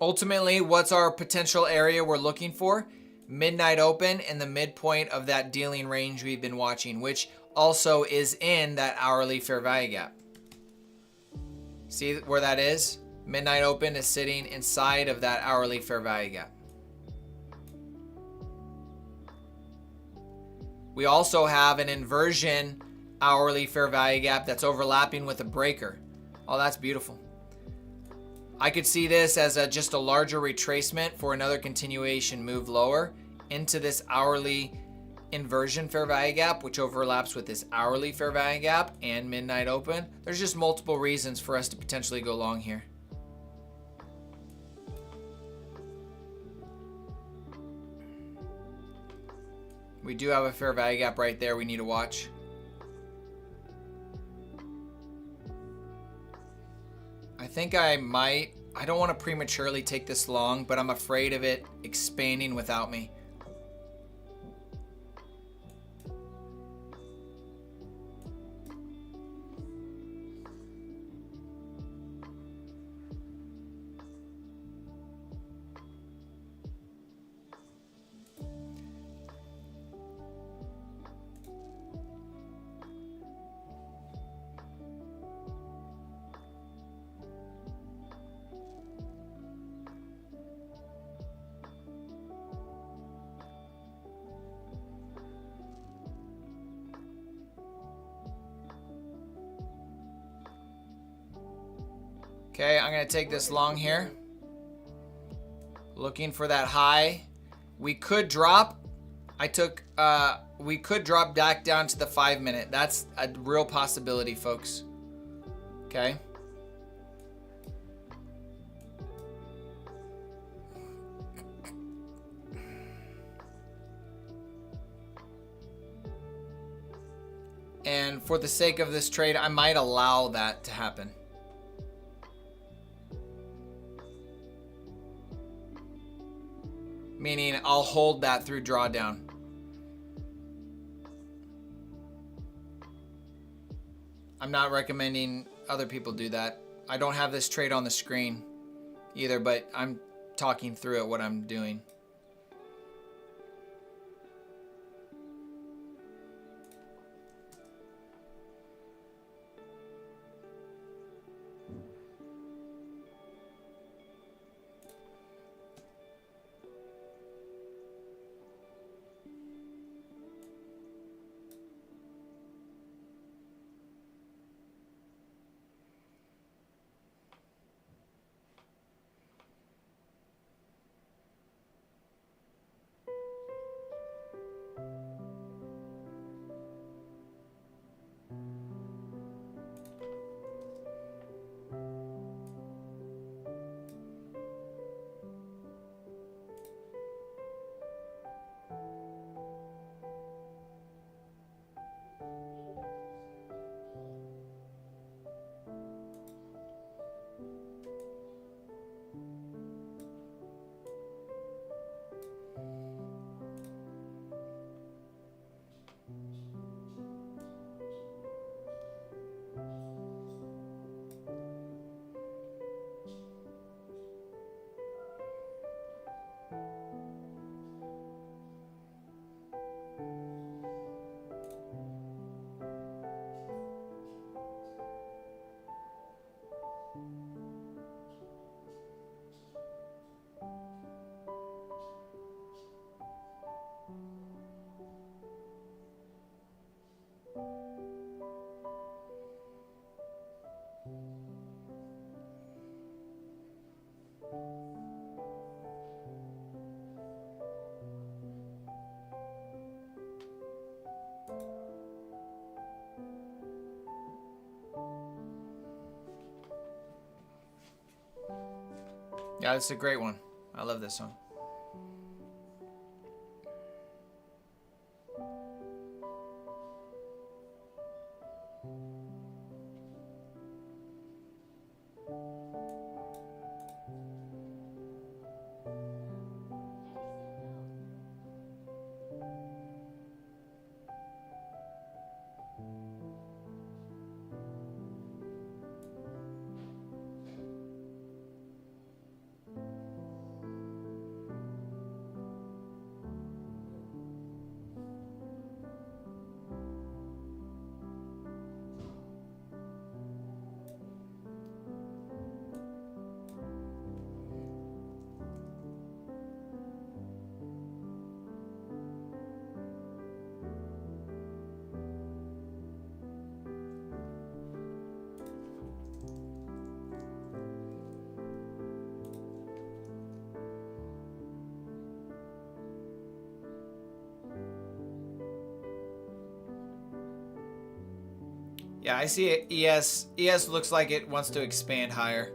Ultimately, what's our potential area we're looking for? Midnight open and the midpoint of that dealing range we've been watching, which also is in that hourly fair value gap. See where that is? Midnight open is sitting inside of that hourly fair value gap. We also have an inversion hourly fair value gap that's overlapping with a breaker. Oh, that's beautiful. I could see this as just a larger retracement for another continuation move lower into this hourly inversion fair value gap, which overlaps with this hourly fair value gap and midnight open. There's just multiple reasons for us to potentially go long here. We do have a fair value gap right there we need to watch. I think I don't want to prematurely take this long, but I'm afraid of it expanding without me. Okay, I'm going to take this long here. Looking for that high. We could drop. We could drop back down to the 5-minute. That's a real possibility, folks. Okay. And for the sake of this trade, I might allow that to happen. Meaning I'll hold that through drawdown. I'm not recommending other people do that. I don't have this trade on the screen either, but I'm talking through it, what I'm doing. Yeah, it's a great one. I love this one. Yeah, I see it. ES looks like it wants to expand higher.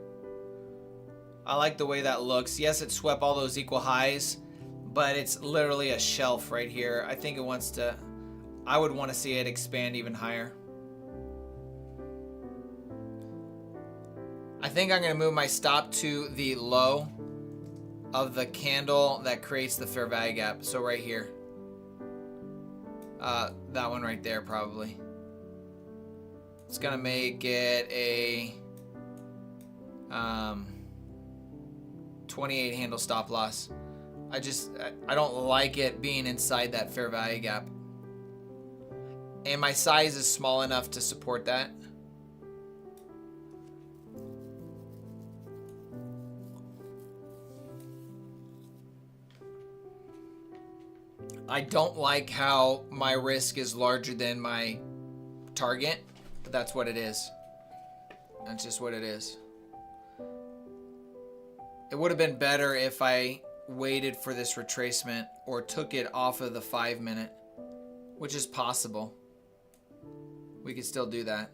I like the way that looks. Yes, it swept all those equal highs, but it's literally a shelf right here. I think it wants to, I would want to see it expand even higher. I think I'm going to move my stop to the low of the candle that creates the fair value gap. So right here. That one right there probably. It's going to make it a 28 handle stop loss. I don't like it being inside that fair value gap. And my size is small enough to support that. I don't like how my risk is larger than my target, but that's what it is. That's just what it is. It would have been better if I waited for this retracement or took it off of the 5 minute, which is possible. We could still do that.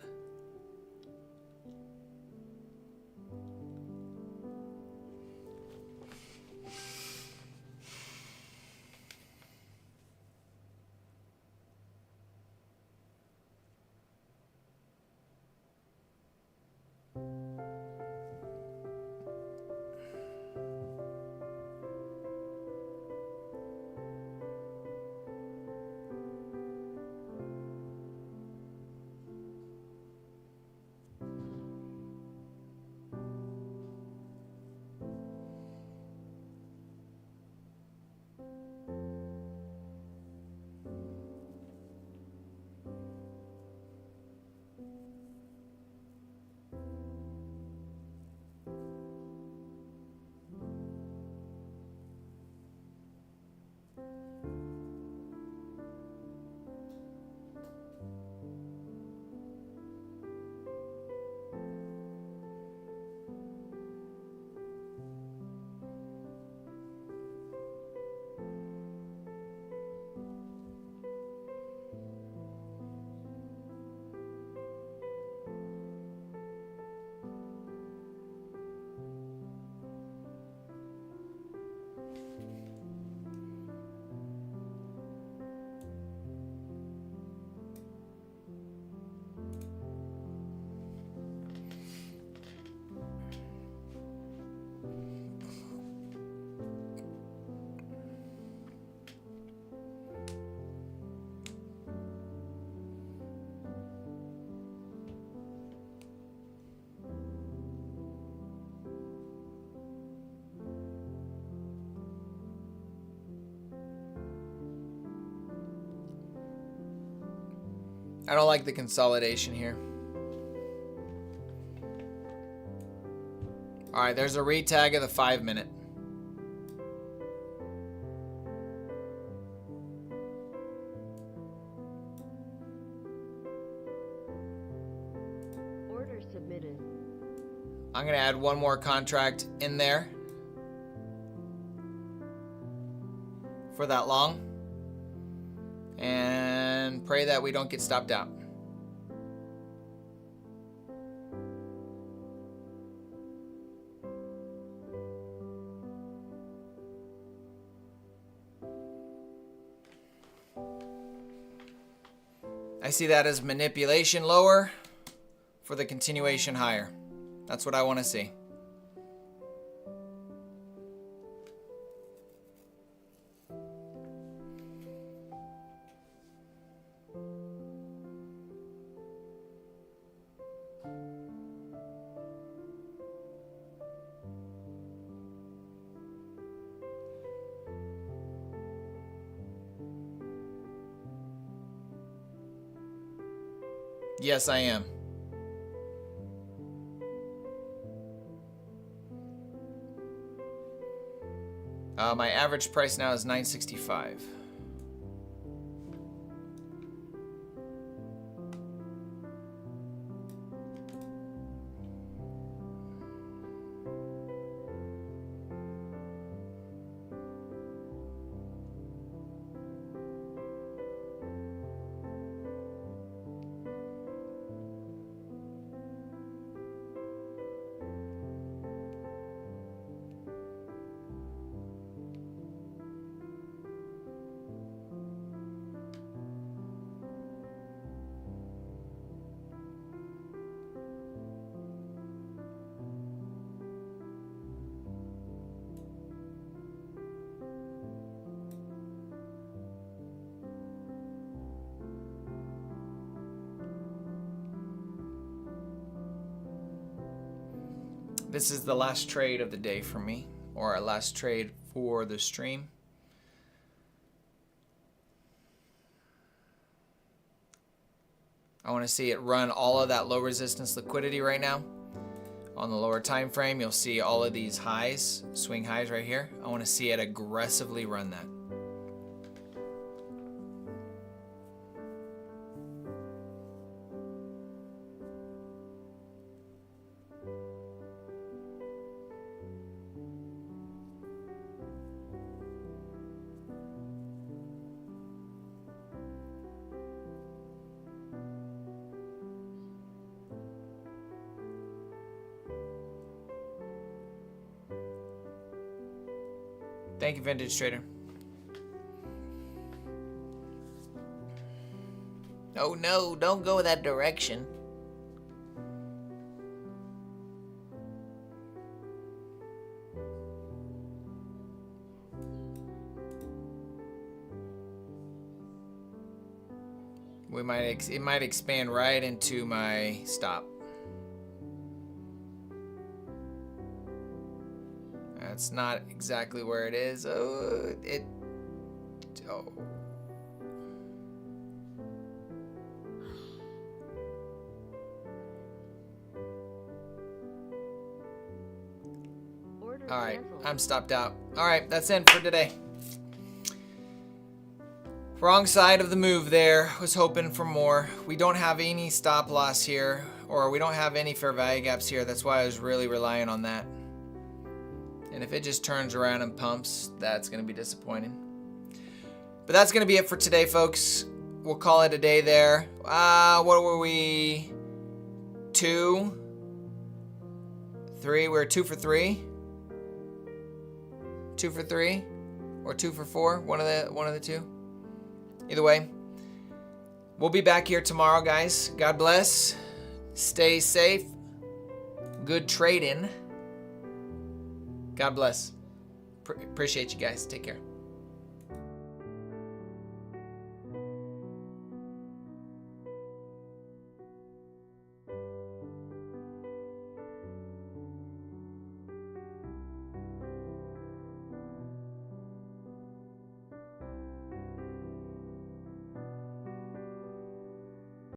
I don't like the consolidation here. All right, there's a retag of the 5 minute. Order submitted. I'm going to add one more contract in there for that long and pray that we don't get stopped out. I see that as manipulation lower for the continuation higher. That's what I want to see. Yes, I am. My average price now is $9.65. This is the last trade of the day for me, or our last trade for the stream. I want to see it run all of that low resistance liquidity right now. On the lower time frame, you'll see all of these highs, swing highs right here. I want to see it aggressively run that. Thank you, Vintage Trader. Oh no, don't go that direction. It might expand right into my stop. That's not exactly where it is. Oh. All right, I'm stopped out. All right, that's it for today. Wrong side of the move there. Was hoping for more. We don't have any stop loss here, or we don't have any fair value gaps here. That's why I was really relying on that. And if it just turns around and pumps, that's going to be disappointing. But that's going to be it for today, folks. We'll call it a day there. What were we? 2, 3. We're 2 for 3. 2 for 3, or 2 for 4. One of the two. Either way, we'll be back here tomorrow, guys. God bless. Stay safe. Good trading. God bless. Appreciate you guys. Take care.